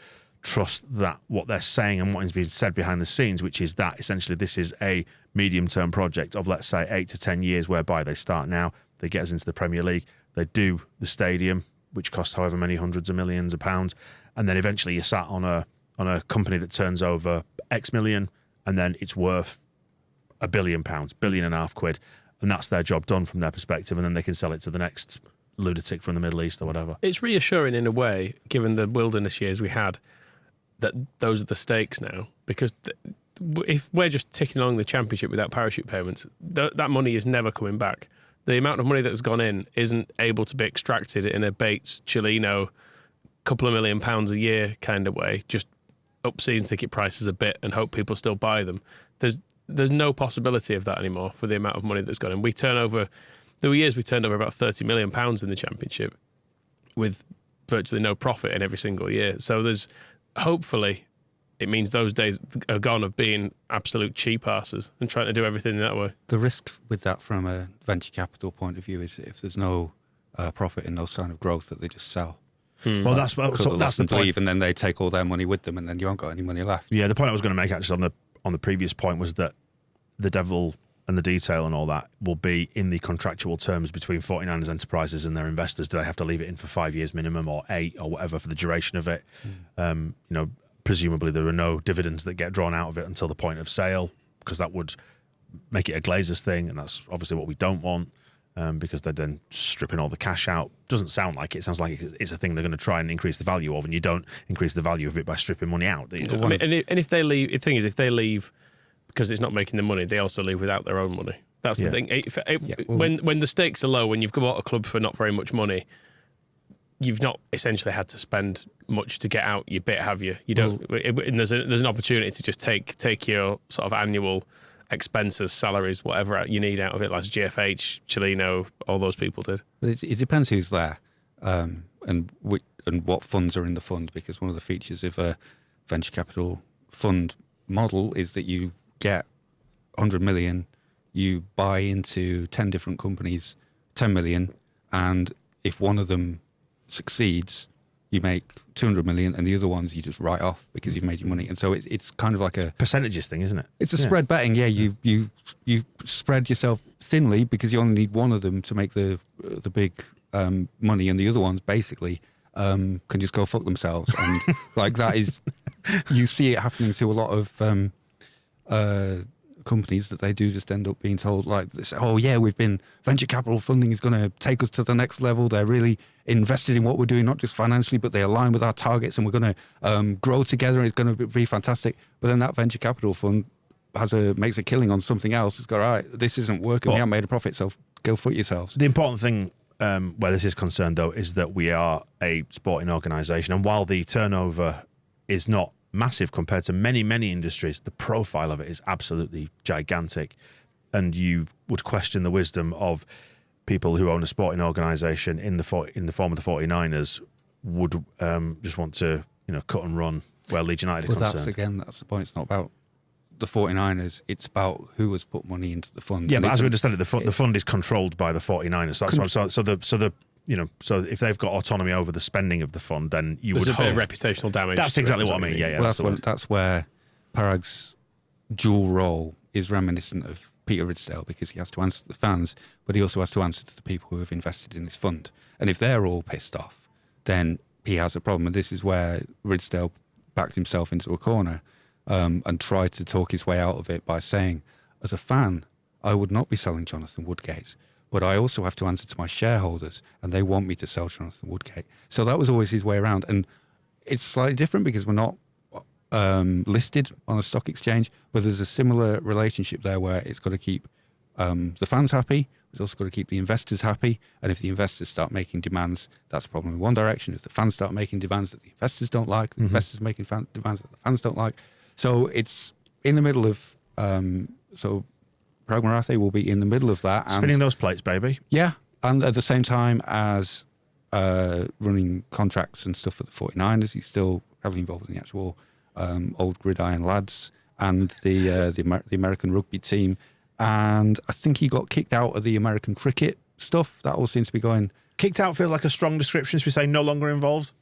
trust that what they're saying and what is being said behind the scenes, which is that essentially this is a medium-term project of, let's say, 8 to 10 years, whereby they start now, they get us into the Premier League, they do the stadium, which costs however many hundreds of millions of pounds, and then eventually you're sat on a company that turns over X million, and then it's worth £1 billion, £1.5 billion, and that's their job done from their perspective, and then they can sell it to the next lunatic from the Middle East or whatever. It's reassuring in a way, given the wilderness years we had, that those are the stakes now. Because if we're just ticking along the Championship without parachute payments, that money is never coming back. The amount of money that's gone in isn't able to be extracted in a Bates, Cellino, couple of £1 million a year kind of way, just up season ticket prices a bit and hope people still buy them. There's no possibility of that anymore for the amount of money that's gone in. There were years we turned over about £30 million in the Championship with virtually no profit in every single year. So hopefully it means those days are gone of being absolute cheap asses and trying to do everything that way. The risk with that from a venture capital point of view is if there's no profit and no sign of growth, that they just sell. Well, that's the point. And then they take all their money with them, and then you haven't got any money left. Yeah, the point I was going to make actually on the previous point was that the devil and the detail and all that will be in the contractual terms between 49ers Enterprises and their investors. Do they have to leave it in for 5 years minimum or 8 or whatever for the duration of it? Presumably there are no dividends that get drawn out of it until the point of sale, because that would make it a Glazers thing, and that's obviously what we don't want, because they're then stripping all the cash out. Doesn't sound like it. It sounds like it's a thing they're going to try and increase the value of, and you don't increase the value of it by stripping money out. And if they leave, the thing is, if they leave because it's not making the money, they also leave without their own money. That's the thing. When the stakes are low, when you've bought a club for not very much money, you've not essentially had to spend much to get out your bit, have you? You don't. And there's an opportunity to just take your sort of annual expenses, salaries, whatever you need out of it, like GFH, Cellino, all those people did. But it depends who's there, and what funds are in the fund. Because one of the features of a venture capital fund model is that you get 100 million, you buy into 10 different companies, 10 million, and if one of them succeeds, you make 200 million, and the other ones you just write off because you've made your money. And so it's kind of like a percentages thing, isn't it? It's a spread betting. Yeah, you spread yourself thinly because you only need one of them to make the big money, and the other ones basically can just go fuck themselves. And like that is, you see it happening to a lot of companies, that they do just end up being told like this, venture capital funding is going to take us to the next level. They're really invested in what we're doing, not just financially, but they align with our targets, and we're going to grow together, and it's going to be fantastic. But then that venture capital fund makes a killing on something else. It's got, all right, this isn't working, we haven't made a profit, so go fuck yourselves. The important thing where this is concerned, though, is that we are a sporting organisation, and while the turnover is not massive compared to many, many industries, the profile of it is absolutely gigantic. And you would question the wisdom of people who own a sporting organisation in the form of the 49ers would just want to, cut and run where Leeds United are Well, concerned. that's the point. It's not about the 49ers. It's about who has put money into the fund. Yeah, And but as we it's- understand it, the fund is controlled by the 49ers. So that's why, so if they've got autonomy over the spending of the fund, then There's would a bit of hope. reputational damage. That's to it, exactly is what I mean. you Yeah, well, that's the word. that's where Parag's dual role is reminiscent of Peter Ridsdale, because he has to answer to the fans, but he also has to answer to the people who have invested in his fund. And if they're all pissed off, then he has a problem. And this is where Ridsdale backed himself into a corner and tried to talk his way out of it by saying, as a fan, I would not be selling Jonathan Woodgate, but I also have to answer to my shareholders, and they want me to sell Jonathan Woodgate. So that was always his way around. And it's slightly different because we're not listed on a stock exchange, but there's a similar relationship there where it's got to keep the fans happy. It's also got to keep the investors happy. And if the investors start making demands, that's a problem in one direction. If the fans start making demands that the investors don't like, the investors making demands that the fans don't like. So it's in the middle of, so Parag Marathe will be in the middle of that. And Spinning those plates, baby. yeah, and at the same time as running contracts and stuff for the 49ers, he's still heavily involved in the actual old gridiron lads and the American rugby team. And I think he got kicked out of the American cricket stuff. That all seems to be going. Kicked out feels like a strong description. Should we say no longer involved?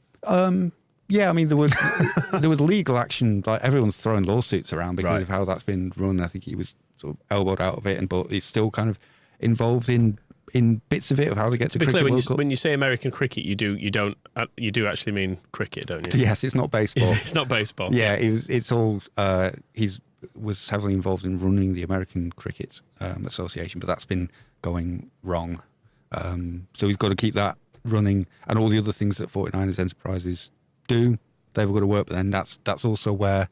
Yeah, I mean there was legal action. Like everyone's throwing lawsuits around because Right. of how that's been run. I think he was sort of elbowed out of it, but he's still kind of involved in bits of it of how they get to To be cricket clear, World Cup. when you say American cricket, you do actually mean cricket, don't you? Yes, it's not baseball. It's not baseball. Yeah, it's all. Was heavily involved in running the American Cricket Association, but that's been going wrong. So he's got to keep that running, and all the other things that 49ers Enterprises do, they've got to work. But then that's also where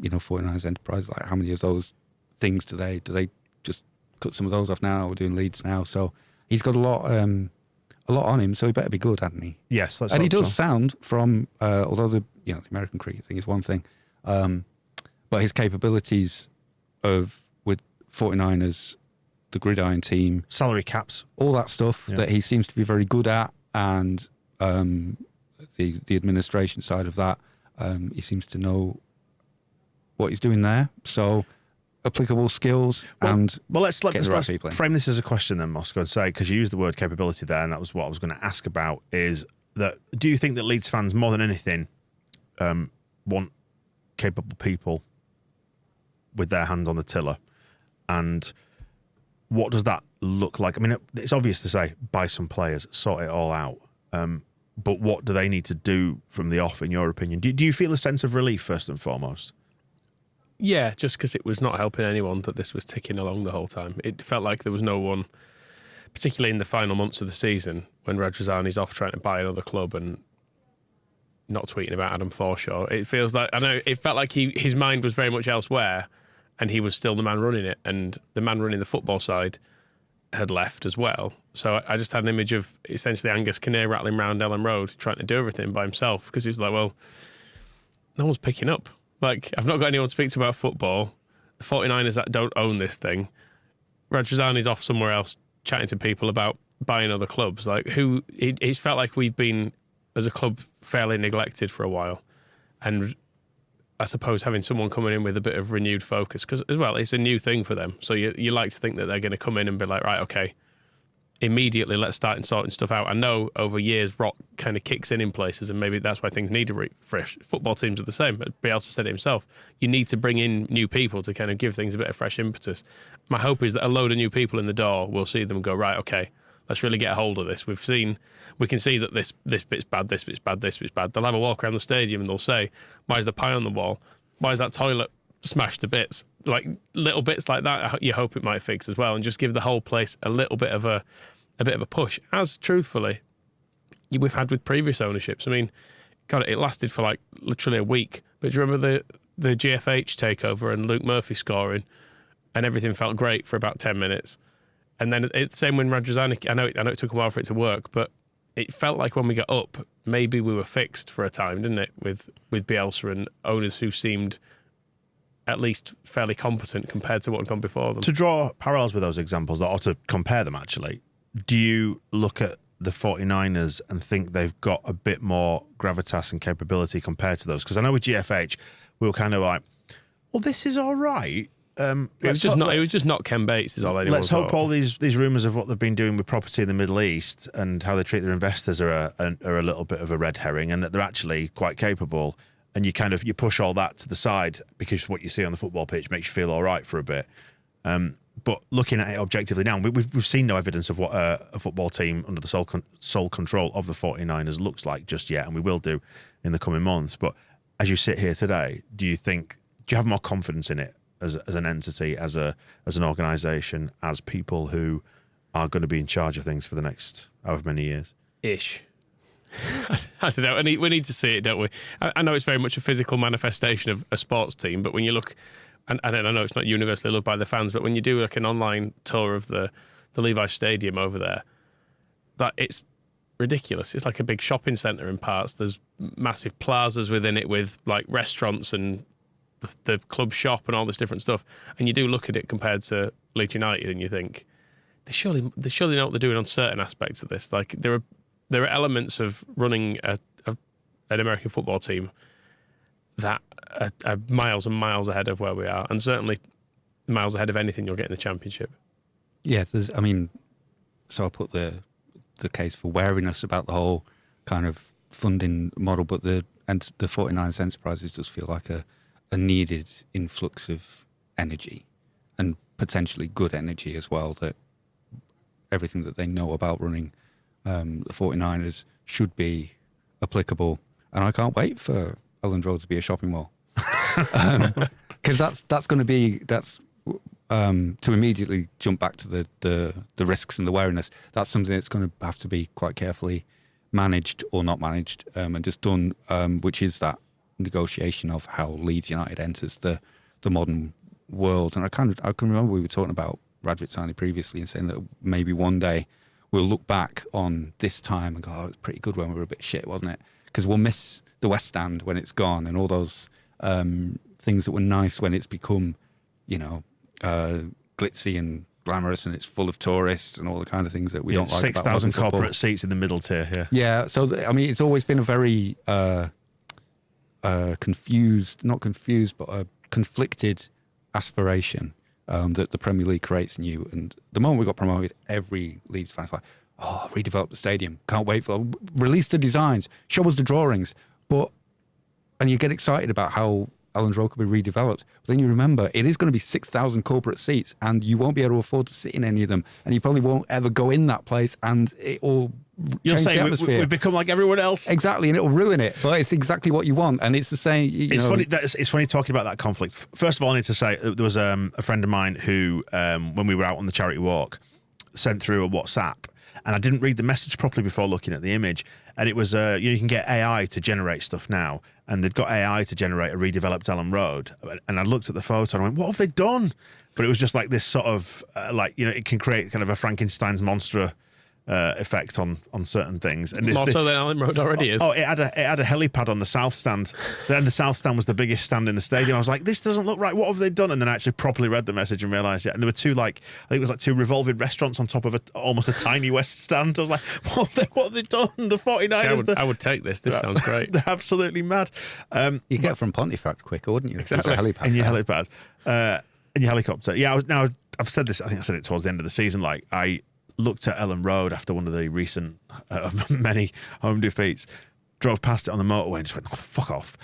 49ers Enterprises, like how many of those things do they just cut some of those off now? We're doing Leeds now, so he's got a lot on him. So he better be good, hasn't he? Yes, that's And he does sound from, although the American cricket thing is one thing, but his capabilities with 49ers, the gridiron team, salary caps. all that stuff that he seems to be very good at, and the administration side of that, he seems to know what he's doing there. So applicable skills let's getting the right people in. Frame this as a question then, Moscow, and say, because you used the word capability there, and that was what I was going to ask about, is that do you think that Leeds fans more than anything want capable people with their hands on the tiller? And what does that look like? I mean, it's obvious to say buy some players, sort it all out, but what do they need to do from the off, in your opinion? Do you feel a sense of relief first and foremost? Yeah, just because it was not helping anyone that this was ticking along the whole time. It felt like there was no one, particularly in the final months of the season, when Radrizzani's off trying to buy another club and not tweeting about Adam Forshaw. It feels like, I know, it felt like his mind was very much elsewhere, and he was still the man running it, and the man running the football side had left as well. So I just had an image of essentially Angus Kinnear rattling around Elland Road trying to do everything by himself, because he was like, well, no one's picking up. Like, I've not got anyone to speak to about football. The 49ers that don't own this thing. Radrizzani's off somewhere else chatting to people about buying other clubs. Like, it's felt like we've been, as a club, fairly neglected for a while. And I suppose having someone coming in with a bit of renewed focus, because as well, it's a new thing for them. So you like to think that they're going to come in and be like, right, okay, immediately let's start sorting stuff out. I know over years rot kind of kicks in places, and maybe that's why things need a refresh. Football teams are the same. Bielsa said it himself. You need to bring in new people to kind of give things a bit of fresh impetus. My hope is that a load of new people in the door will see them go, right, okay, let's really get a hold of this. We can see that this bit's bad, this bit's bad, this bit's bad. They'll have a walk around the stadium and they'll say, why is the pie on the wall? Why is that toilet smashed to bits? Like little bits like that, you hope it might fix as well, and just give the whole place a little bit of a push, as truthfully we've had with previous ownerships. I mean, God, it lasted for like literally a week. But do you remember the GFH takeover and Luke Murphy scoring, and everything felt great for about 10 minutes. And then it's same when Radrizzani, I know it took a while for it to work, but it felt like when we got up, maybe we were fixed for a time, didn't it? With Bielsa and owners who seemed at least fairly competent compared to what had gone before them. To draw parallels with those examples, or to compare them actually, do you look at the 49ers and think they've got a bit more gravitas and capability compared to those? Because I know with GFH, we were kind of like, well, this is all right. It was just not Ken Bates is all anyone Let's hope all these rumours of what they've been doing with property in the Middle East and how they treat their investors are a little bit of a red herring, and that they're actually quite capable. And you push all that to the side because what you see on the football pitch makes you feel all right for a bit. But looking at it objectively now, we've seen no evidence of what a football team under the sole control of the 49ers looks like just yet, and we will do in the coming months. But as you sit here today, do you have more confidence in it as an entity, as an organisation, as people who are going to be in charge of things for the next however many years? Ish. I don't know. We need to see it, don't we? I know it's very much a physical manifestation of a sports team, but when you look, and I know it's not universally loved by the fans, but when you do like an online tour of the Levi Stadium over there, that it's ridiculous. It's like a big shopping centre in parts. There's massive plazas within it with like restaurants and the club shop and all this different stuff. And you do look at it compared to Leeds United, and you think they surely know what they're doing on certain aspects of this. Like there are elements of running an American football team that are miles and miles ahead of where we are, and certainly miles ahead of anything you'll get in the Championship. Yeah, so I put the case for wariness about the whole kind of funding model, but the 49ers enterprises does feel like a needed influx of energy, and potentially good energy as well, that everything that they know about running the 49ers should be applicable. And I can't wait for Elland Road to be a shopping mall. Because that's going to be, to immediately jump back to the risks and the wariness, that's something that's going to have to be quite carefully managed or not managed, and just done, which is that negotiation of how Leeds United enters the modern world. And I can remember we were talking about Radrizzani previously and saying that maybe one day we'll look back on this time and go, oh, it was pretty good when we were a bit shit, wasn't it? Because we'll miss the West Stand when it's gone, and all those things that were nice when it's become, glitzy and glamorous and it's full of tourists and all the kind of things that we don't like. 6,000 corporate seats in the middle tier here. Yeah, so it's always been a very conflicted aspiration that the Premier League creates in you. And the moment we got promoted, every Leeds fan's like, oh, redevelop the stadium. Can't wait release the designs, show us the drawings. And you get excited about how Elland Road could be redeveloped. But then you remember it is going to be 6,000 corporate seats, and you won't be able to afford to sit in any of them. And you probably won't ever go in that place, and it will change the atmosphere. We've become like everyone else. Exactly, and it will ruin it. But it's exactly what you want. And it's the same. It's funny talking about that conflict. First of all, I need to say there was a friend of mine who, when we were out on the charity walk, sent through a WhatsApp. And I didn't read the message properly before looking at the image. And it was, you can get AI to generate stuff now. And they'd got AI to generate a redeveloped Elland Road. And I looked at the photo and I went, what have they done? But it was just like this sort of, it can create kind of a Frankenstein's monster effect on certain things. And more so than Elland Road already is. Oh, it had a helipad on the south stand. Then the south stand was the biggest stand in the stadium. I was like, this doesn't look right. What have they done? And then I actually properly read the message and realised it. And there were two, I think it was two revolving restaurants on top of almost a tiny West stand. I was like, what have they done? The 49ers. See, I would take this. This sounds great. They're absolutely mad. You get from Pontefract quicker, wouldn't you? Exactly. Helipad. And your helipad. And your helicopter. Yeah, I've said this, I think I said it towards the end of the season, I looked at Elland Road after one of the recent many home defeats, drove past it on the motorway and just went, oh, fuck off.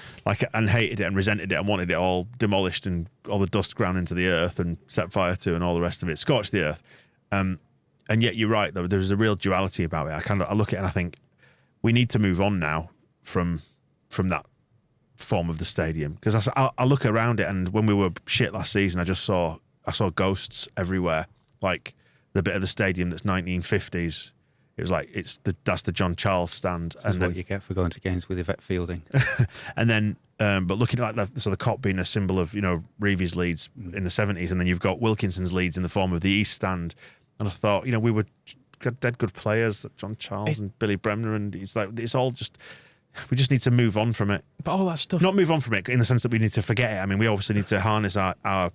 And hated it and resented it and wanted it all demolished and all the dust ground into the earth and set fire to and all the rest of it, scorched the earth. And yet you're right, though, there's a real duality about it. I look at it and I think we need to move on now from that form of the stadium. Because I look around it, and when we were shit last season, I saw ghosts everywhere. The bit of the stadium that's 1950s. It was that's the John Charles stand. That's what you get for going to games with Yvette Fielding. And then, but looking at the Kop being a symbol of, Reeves Leeds in the 70s, and then you've got Wilkinson's Leeds in the form of the East Stand. And I thought, we were dead good players, John Charles and Billy Bremner, and it's all just, we just need to move on from it. But all that stuff. Not move on from it in the sense that we need to forget it. I mean, we obviously need to harness our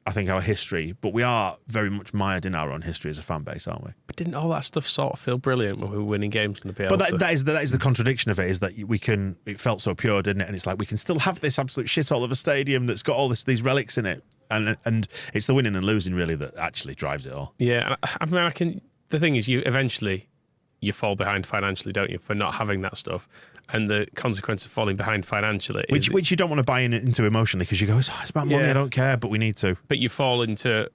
I think, our history, but we are very much mired in our own history as a fan base, aren't we? But didn't all that stuff sort of feel brilliant when we were winning games in the Bielsa? But that is the contradiction of it, is that we can. It felt so pure, didn't it? And it's like we can still have this absolute shithole of a stadium that's got all these relics in it, and it's the winning and losing really that actually drives it all. Yeah, I mean, the thing is, you fall behind financially, don't you, for not having that stuff, and the consequence of falling behind financially, which you don't want to buy into emotionally, because you go, it's about money, I don't care, but we need to. But you fall into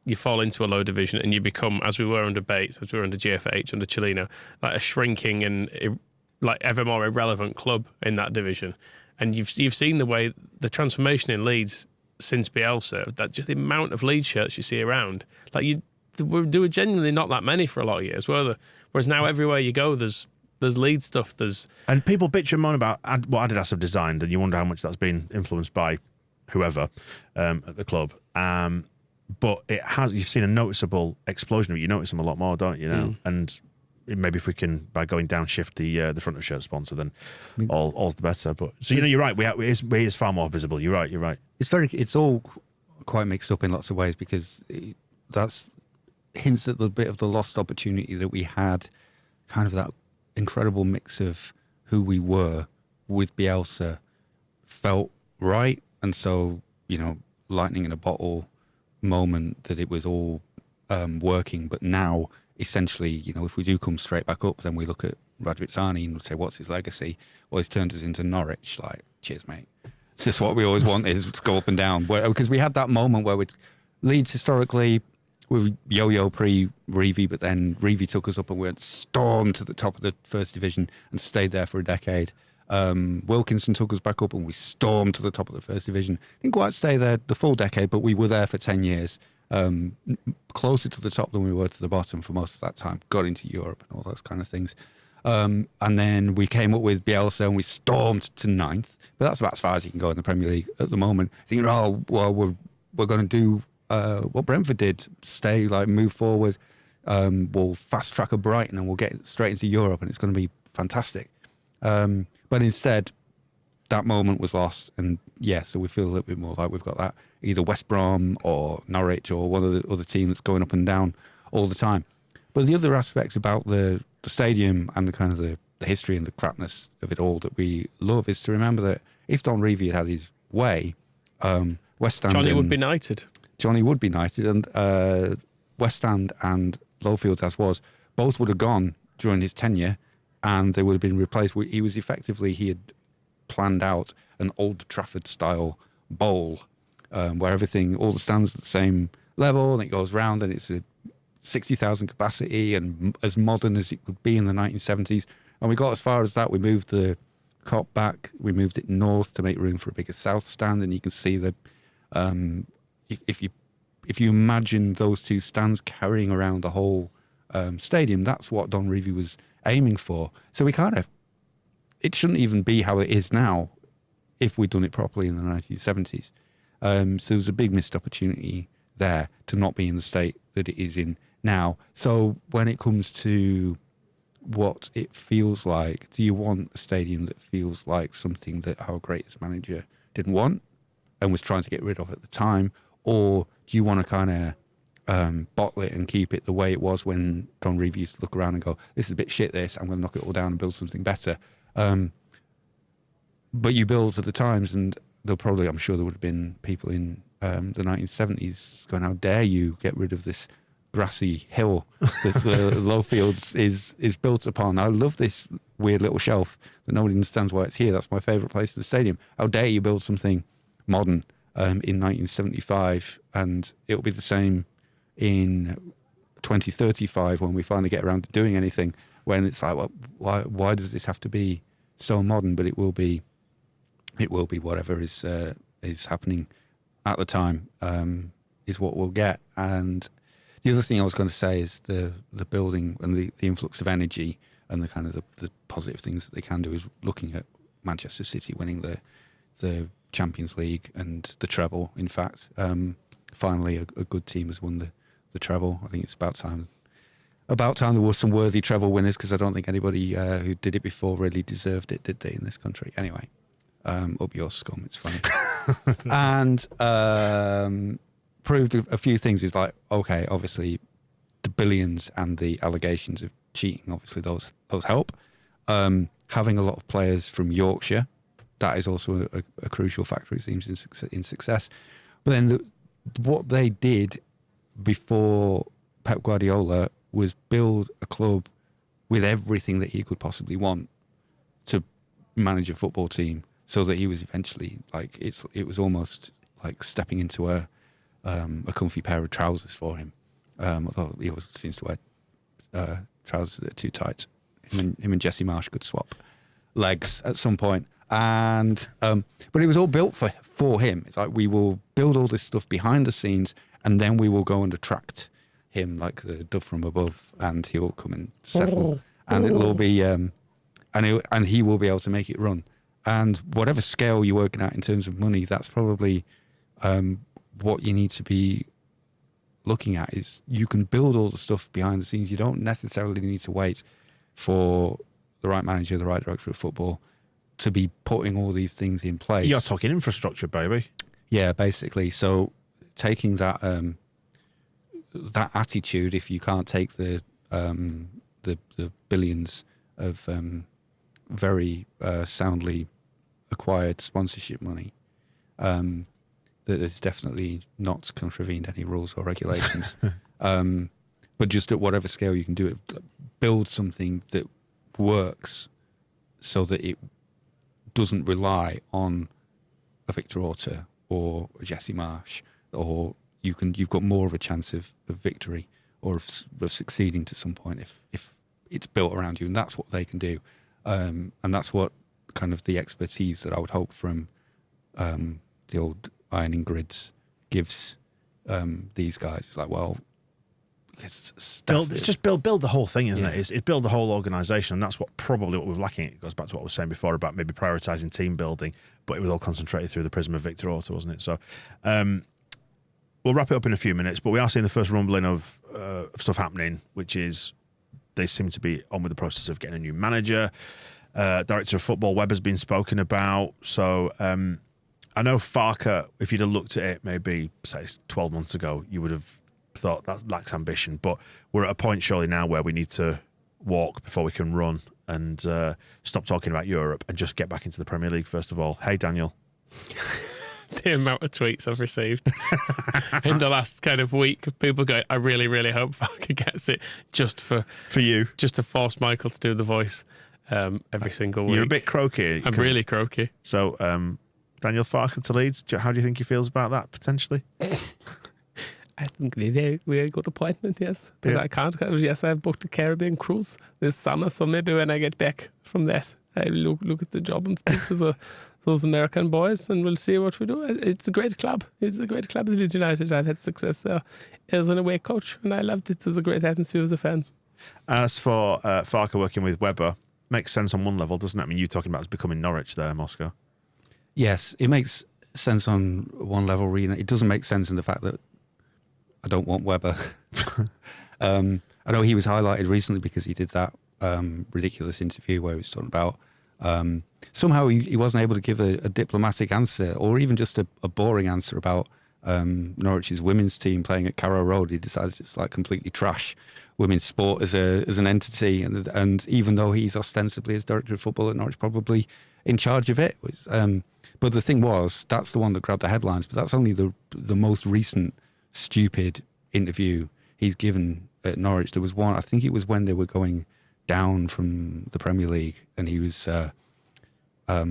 a low division, and you become, as we were under Bates, as we were under GFH, under Cellino, like a shrinking and like ever more irrelevant club in that division. And you've seen the way the transformation in Leeds since Bielsa, that just the amount of Leeds shirts you see around, like there were genuinely not that many for a lot of years, were there? Whereas now everywhere you go, there's Leeds stuff. And people bitch and moan about what Adidas have designed, and you wonder how much that's been influenced by whoever at the club. But you've seen a noticeable explosion of it. You notice them a lot more, don't you? Now, and maybe if we can, by going down, shift the front of shirt sponsor, then all's the better. But so you're right. It is far more visible. You're right. It's all quite mixed up in lots of ways, because that's hints at the bit of the lost opportunity that we had, kind of that incredible mix of who we were with Bielsa felt right. And so, lightning in a bottle moment that it was all working. But now, essentially, if we do come straight back up, then we look at Radrizzani and say, what's his legacy? Well, he's turned us into Norwich. Like, cheers, mate. It's just what we always want, is to go up and down. Because we had that moment where Leeds historically, we yo-yo pre-Reevy, but then Reevy took us up and we went stormed to the top of the first division and stayed there for a decade. Wilkinson took us back up and we stormed to the top of the first division. Didn't quite stay there the full decade, but we were there for 10 years. Closer to the top than we were to the bottom for most of that time. Got into Europe and all those kind of things. And then we came up with Bielsa and we stormed to 9th. But that's about as far as you can go in the Premier League at the moment. Thinking, we're going to do what Brentford did, move forward. We'll fast track a Brighton and we'll get straight into Europe and it's going to be fantastic. But instead, that moment was lost. And so we feel a little bit more like we've got that, either West Brom or Norwich or one of the other teams that's going up and down all the time. But the other aspects about the stadium and the kind of the history and the crapness of it all that we love is to remember that if Don Revie had his way, West Ham... Johnny would be knighted. Johnny would be knighted, and West End and Lowfields, as was, both would have gone during his tenure, and they would have been replaced. He had planned out an Old Trafford-style bowl where all the stands at the same level, and it goes round, and it's a 60,000 capacity and as modern as it could be in the 1970s. And we got as far as that. We moved the cop back. We moved it north to make room for a bigger south stand, and you can see the... If you imagine those two stands carrying around the whole stadium, that's what Don Revie was aiming for. So it shouldn't even be how it is now if we'd done it properly in the 1970s. So there's a big missed opportunity there to not be in the state that it is in now. So when it comes to what it feels like, do you want a stadium that feels like something that our greatest manager didn't want and was trying to get rid of at the time? Or do you want to kind of bottle it and keep it the way it was when Don Revie used to look around and go, this is a bit shit, this, I'm going to knock it all down and build something better. But you build for the times, and I'm sure there would have been people in the 1970s going, how dare you get rid of this grassy hill that the Lowfields is built upon. I love this weird little shelf that nobody understands why it's here. That's my favourite place in the stadium. How dare you build something modern in 1975, and it'll be the same in 2035 when we finally get around to doing anything, when it's like, well, why does this have to be so modern? But it will be whatever is happening at the time is what we'll get. And the other thing I was going to say is the building and the influx of energy and the kind of the positive things that they can do is looking at Manchester City winning the Champions League and the treble. In fact, finally a good team has won the treble. I think it's about time there were some worthy treble winners, because I don't think anybody who did it before really deserved it, did they, in this country? Anyway, up your scum, it's funny. And proved a few things. Is like, okay, obviously the billions and the allegations of cheating, obviously those help. Having a lot of players from Yorkshire, that is also a crucial factor, it seems, in success. But then what they did before Pep Guardiola was build a club with everything that he could possibly want to manage a football team, so that he was eventually like, it was almost like stepping into a comfy pair of trousers for him. Although he always seems to wear trousers that are too tight. Him and Jesse Marsh could swap legs at some point. And but it was all built for him. It's like, we will build all this stuff behind the scenes, and then we will go and attract him like the dove from above, and he will come and settle, and it'll all be and he will be able to make it run. And whatever scale you're working at in terms of money, that's probably what you need to be looking at. Is you can build all the stuff behind the scenes. You don't necessarily need to wait for the right manager, the right director of football to be putting all these things in place. You're talking infrastructure, baby. Yeah, basically. So taking that that attitude, if you can't take the billions of very soundly acquired sponsorship money, that has definitely not contravened any rules or regulations. But just at whatever scale you can do it, build something that works so that it doesn't rely on a Victor Orta or a Jesse Marsh, or you've got more of a chance of victory or of succeeding to some point if it's built around you, and that's what they can do, and that's what kind of the expertise that I would hope from the old ironing grids gives these guys. It's like, well, it's just build the whole thing, isn't it? It's build the whole organisation, and that's probably what we're lacking. It goes back to what I was saying before about maybe prioritising team building, but it was all concentrated through the prism of Victor Orta, wasn't it? So we'll wrap it up in a few minutes, but we are seeing the first rumbling of stuff happening, which is they seem to be on with the process of getting a new manager. Director of football, Webber's been spoken about. So I know Farker, if you'd have looked at it maybe, say, 12 months ago, you would have thought that lacks ambition, but we're at a point surely now where we need to walk before we can run, and stop talking about Europe and just get back into the Premier League first of all. Hey, Daniel. The amount of tweets I've received in the last kind of week of people going, I really, really hope Farker gets it, just for you, just to force Michael to do the voice every single week. You're a bit croaky. I'm really croaky. So Daniel Farker to Leeds, how do you think he feels about that potentially? I think very, very good appointment, yes. But I can't. Yes, I've booked a Caribbean cruise this summer, so maybe when I get back from that, I'll look at the job and speak to those American boys, and we'll see what we do. It's a great club. It's a great club, Leeds United. I've had success there as an away coach, and I loved it. There's a great atmosphere with the fans. As for Farker working with Webber, makes sense on one level, doesn't it? I mean, you're talking about us becoming Norwich there, Moscow. Yes, it makes sense on one level, Rena. It doesn't make sense in the fact that I don't want Webber. I know he was highlighted recently because he did that ridiculous interview where he was talking about somehow he wasn't able to give a diplomatic answer, or even just a boring answer about Norwich's women's team playing at Carrow Road. He decided to just like completely trash women's sport as an entity, and even though he's ostensibly as director of football at Norwich, probably in charge of it. But the thing was, that's the one that grabbed the headlines. But that's only the most recent stupid interview he's given at Norwich. There was one, I think it was when they were going down from the Premier League, and he was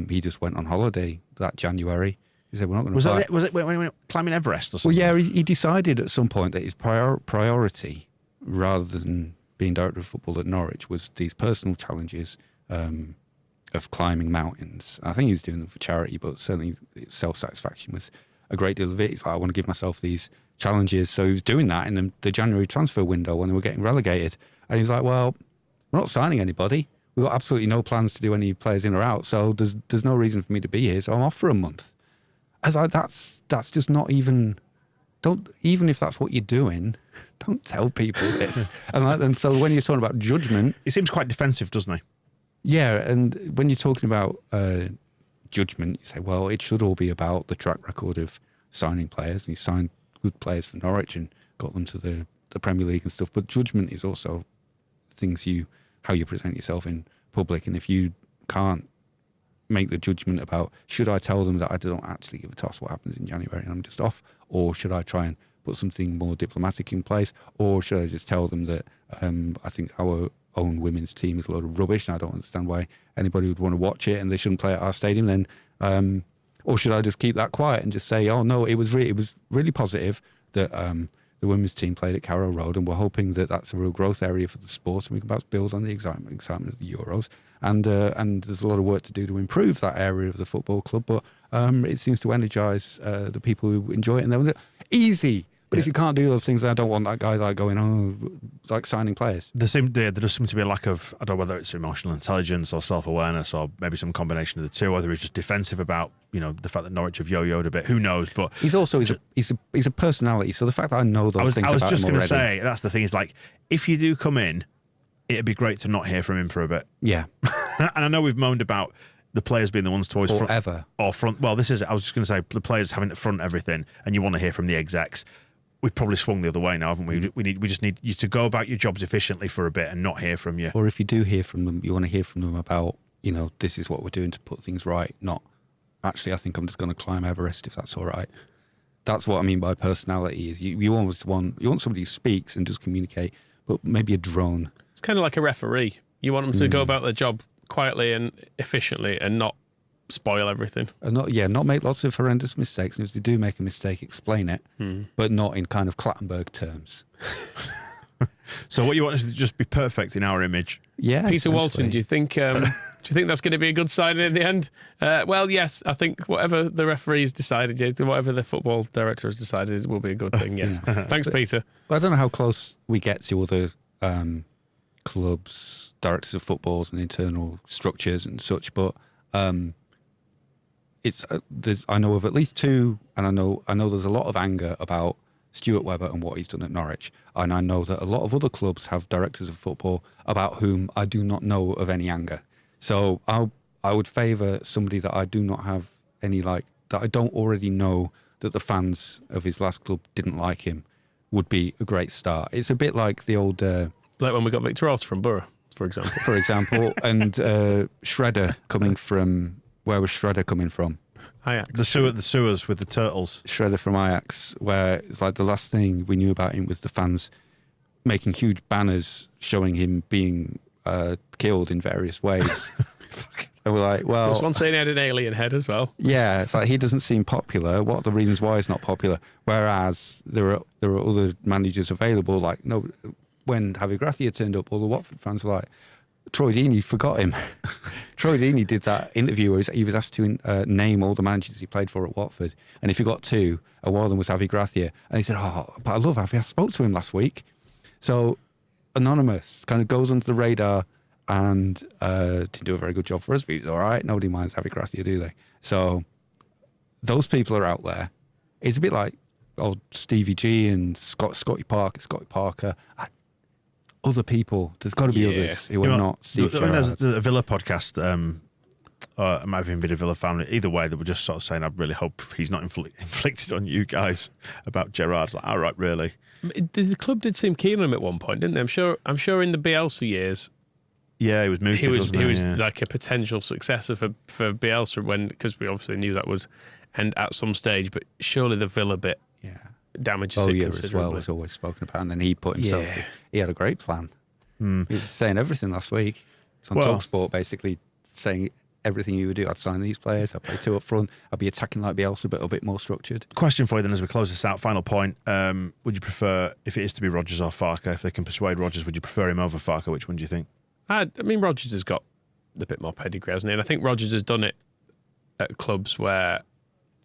he just went on holiday that January. He said, "We're not going to." Was it when he went climbing Everest or something? Well, yeah, he decided at some point that his priority, rather than being director of football at Norwich, was these personal challenges of climbing mountains. I think he was doing them for charity, but certainly self-satisfaction was a great deal of it. He's like, I want to give myself these challenges. So he was doing that in the January transfer window when they were getting relegated. And he was like, well, we're not signing anybody. We've got absolutely no plans to do any players in or out. So there's no reason for me to be here. So I'm off for a month. I was like, that's just not even, even if that's what you're doing, don't tell people this. and so when you're talking about judgment. He seems quite defensive, doesn't he? Yeah. And when you're talking about judgment, you say, well, it should all be about the track record of signing players. And he signed good players for Norwich and got them to the Premier League and stuff. But judgment is also how you present yourself in public. And if you can't make the judgment about, should I tell them that I don't actually give a toss what happens in January and I'm just off, or should I try and put something more diplomatic in place, or should I just tell them that I think our own women's team is a load of rubbish and I don't understand why anybody would want to watch it and they shouldn't play at our stadium, then or should I just keep that quiet and just say, oh no, it was really positive that the women's team played at Carrow Road, and we're hoping that that's a real growth area for the sport, and we can perhaps build on the excitement of the Euros. And there's a lot of work to do to improve that area of the football club, but it seems to energise the people who enjoy it. And they're easy. But if you can't do those things, then I don't want that guy like signing players. There does seem to be a lack of, I don't know whether it's emotional intelligence or self-awareness or maybe some combination of the two, whether he's just defensive about, the fact that Norwich have yo-yoed a bit. Who knows? But he's also he's a personality. So the fact that I know those things, I was just going to say, that's the thing. Is like, if you do come in, it'd be great to not hear from him for a bit. Yeah, and I know we've moaned about the players being the ones to always front. Well, this is. I was just going to say the players having to front everything, and you want to hear from the execs. We've probably swung the other way now, haven't we? We just need you to go about your jobs efficiently for a bit and not hear from you. Or if you do hear from them, you want to hear from them about, this is what we're doing to put things right. Not, actually, I think I'm just going to climb Everest if that's all right. That's what I mean by personality. Is you almost want somebody who speaks and does communicate, but maybe a drone. It's kind of like a referee. You want them to go about their job quietly and efficiently and not spoil everything. And not make lots of horrendous mistakes. And if they do make a mistake, explain it, but not in kind of Clattenburg terms. So what you want is to just be perfect in our image. Yeah. Peter Walton, do you think that's going to be a good signing in the end? Well, yes, I think whatever the referees decided, whatever the football director has decided will be a good thing, yes. Thanks, Peter. But I don't know how close we get to other clubs, directors of footballs and internal structures and such, but I know of at least two, and I know there's a lot of anger about Stuart Webber and what he's done at Norwich, and I know that a lot of other clubs have directors of football about whom I do not know of any anger. So I would favour somebody that I do not have any that I don't already know that the fans of his last club didn't like him would be a great start. It's a bit like the old like when we got Victor Ross from Borough, for example, and Shredder coming from. Where was Shredder coming from? Ajax. The sewers with the turtles. Shredder from Ajax, where it's like the last thing we knew about him was the fans making huge banners showing him being killed in various ways. And we're like, well... There's one saying he had an alien head as well. Yeah, it's like he doesn't seem popular. What are the reasons why he's not popular? Whereas there are other managers available, when Javi Gracia turned up, all the Watford fans were like, Troy Deeney forgot him. Troy Deeney did that interview where he was asked to name all the managers he played for at Watford. And if he got two, and one of them was Javi Gracia. And he said, but I love Javi. I spoke to him last week. So anonymous, kind of goes under the radar and didn't do a very good job for us. But he's all right. Nobody minds Javi Gracia, do they? So those people are out there. It's a bit like old Stevie G and Scotty Parker. Other people, there's got to be others who are not Steve Gerrard. There's the Villa podcast, it might have even been a Villa family. Either way, they were just sort of saying, I really hope he's not inflicted on you guys about Gerrard. All right, really? The club did seem keen on him at one point, didn't they? I'm sure in the Bielsa years. Yeah, he was mooted, he was like a potential successor for Bielsa because we obviously knew that was end at some stage, but surely the Villa bit damages it considerably. As well was always spoken about, and then he put himself. He had a great plan. He was saying everything last week. It's on TalkSport, basically saying everything he would do. I'd sign these players. I'd play two up front. I'd be attacking like Bielsa, but a bit more structured. Question for you then, as we close this out. Final point: would you prefer, if it is to be Rodgers or Farke, if they can persuade Rodgers, would you prefer him over Farke? Which one do you think? I mean, Rodgers has got a bit more pedigree, hasn't he? And I think Rodgers has done it at clubs where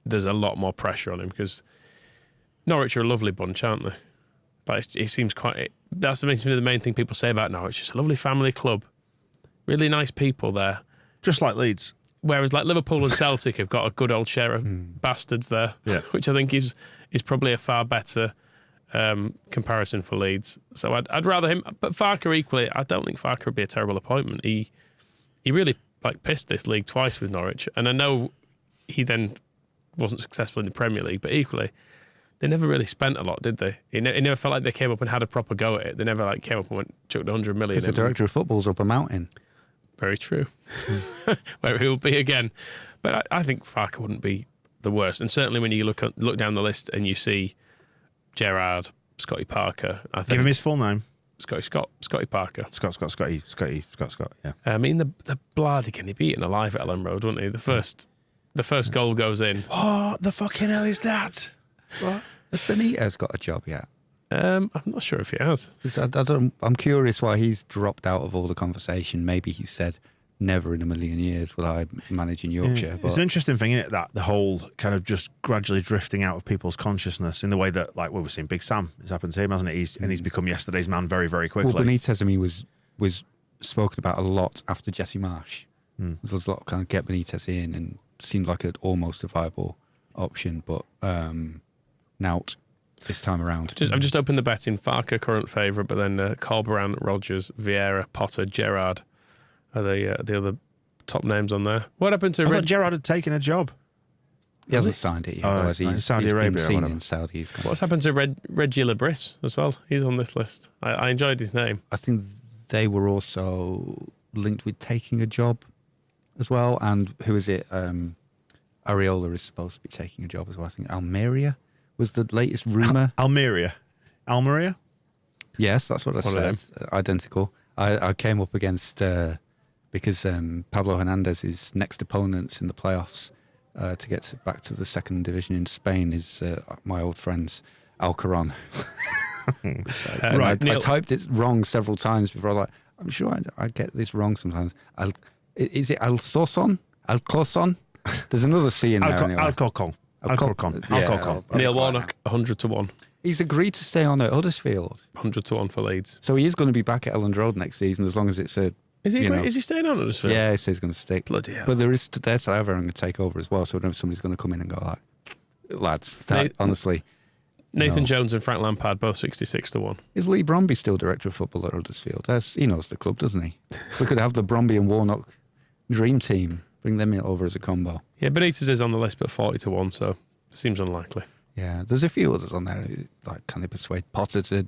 there's a lot more pressure on him because Norwich are a lovely bunch, aren't they? But it seems quite... That's the main thing people say about Norwich. It's a lovely family club. Really nice people there. Just like Leeds. Whereas like Liverpool and Celtic have got a good old share of bastards there, which I think is probably a far better comparison for Leeds. So I'd rather him. But Farke equally, I don't think Farke would be a terrible appointment. He really pissed this league twice with Norwich. And I know he then wasn't successful in the Premier League, but equally... they never really spent a lot, did they? It never felt like they came up and had a proper go at it. They never like came up and chucked 100 million. Because the director of football's up a mountain. Very true. Where he will be again. But I think Farke wouldn't be the worst. And certainly when you look down the list and you see Gerrard, Scotty Parker, I think Give him his full name. Scotty Parker. Scott. Yeah. I mean, the blood can he be eaten alive at Elland Road, wouldn't he? The first goal goes in. What the fucking hell is that? What? Has Benitez got a job yet? I'm not sure if he has. I'm curious why he's dropped out of all the conversation. Maybe he said, never in a million years will I manage in Yorkshire. Yeah. But It's an interesting thing, isn't it, that the whole kind of just gradually drifting out of people's consciousness in the way that, like, we've seen Big Sam. It's happened to him, hasn't it? He's become yesterday's man very, very quickly. Well, Benitez, I mean, was spoken about a lot after Jesse Marsh. There's a lot of kind of get Benitez in and seemed like almost a viable option, but Nout this time around. I've just opened the betting. Farke, current favourite, but then Corberan, Rodgers, Vieira, Potter, Gerrard are the other top names on there. What happened to I thought Gerrard had taken a job. He hasn't signed it yet. Oh, Otherwise in he's Saudi been Arabia or seen whatever. in Saudi. What's happened to Reggie Lebris as well? He's on this list. I enjoyed his name. I think they were also linked with taking a job as well. And who is it? Areola is supposed to be taking a job as well. I think Almeria was the latest rumour. Almeria? Yes, that's what I said. Identical. I came up against, because Pablo Hernandez's next opponents in the playoffs to get back to the second division in Spain is my old friends Alcaron. Right. I typed it wrong several times before. I'm sure I get this wrong sometimes. Is it Alcorcon? Alcorcon? There's another C in there anyway. Alcorcon. Yeah, Neil Warnock, 100-1. He's agreed to stay on at Huddersfield. 100-1 for Leeds. So he is going to be back at Elland Road next season as long as it's a... Is he staying on at Huddersfield? Yeah, he says he's going to stick. Bloody hell. But there's Takeover going to take over as well, so I don't know if somebody's going to come in and go like, lads, honestly... Nathan Jones and Frank Lampard, both 66-1. Is Lee Bromby still director of football at Huddersfield? He knows the club, doesn't he? We could have the Bromby and Warnock dream team, bring them over as a combo. Yeah, Benitez is on the list, but 40-1, so seems unlikely. Yeah, there's a few others on there. Like, can they persuade Potter to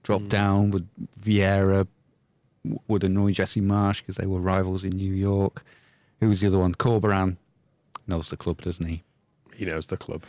drop down? Would Vieira would annoy Jesse Marsh because they were rivals in New York? Who was the other one? Corberan knows the club, doesn't he? He knows the club.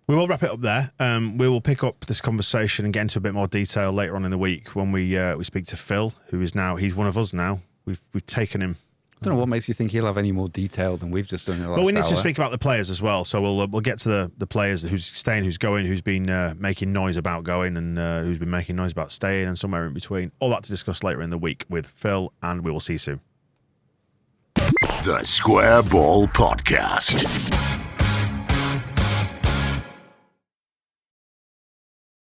We will wrap it up there. We will pick up this conversation and get into a bit more detail later on in the week when we speak to Phil, who is now, he's one of us now. We've taken him. I don't know what makes you think he'll have any more detail than we've just done in the last hour. Well, we need to speak about the players as well. So we'll get to the players, who's staying, who's going, who's been making noise about going, and who's been making noise about staying, and somewhere in between. All that to discuss later in the week with Phil, and we will see you soon. The Square Ball Podcast.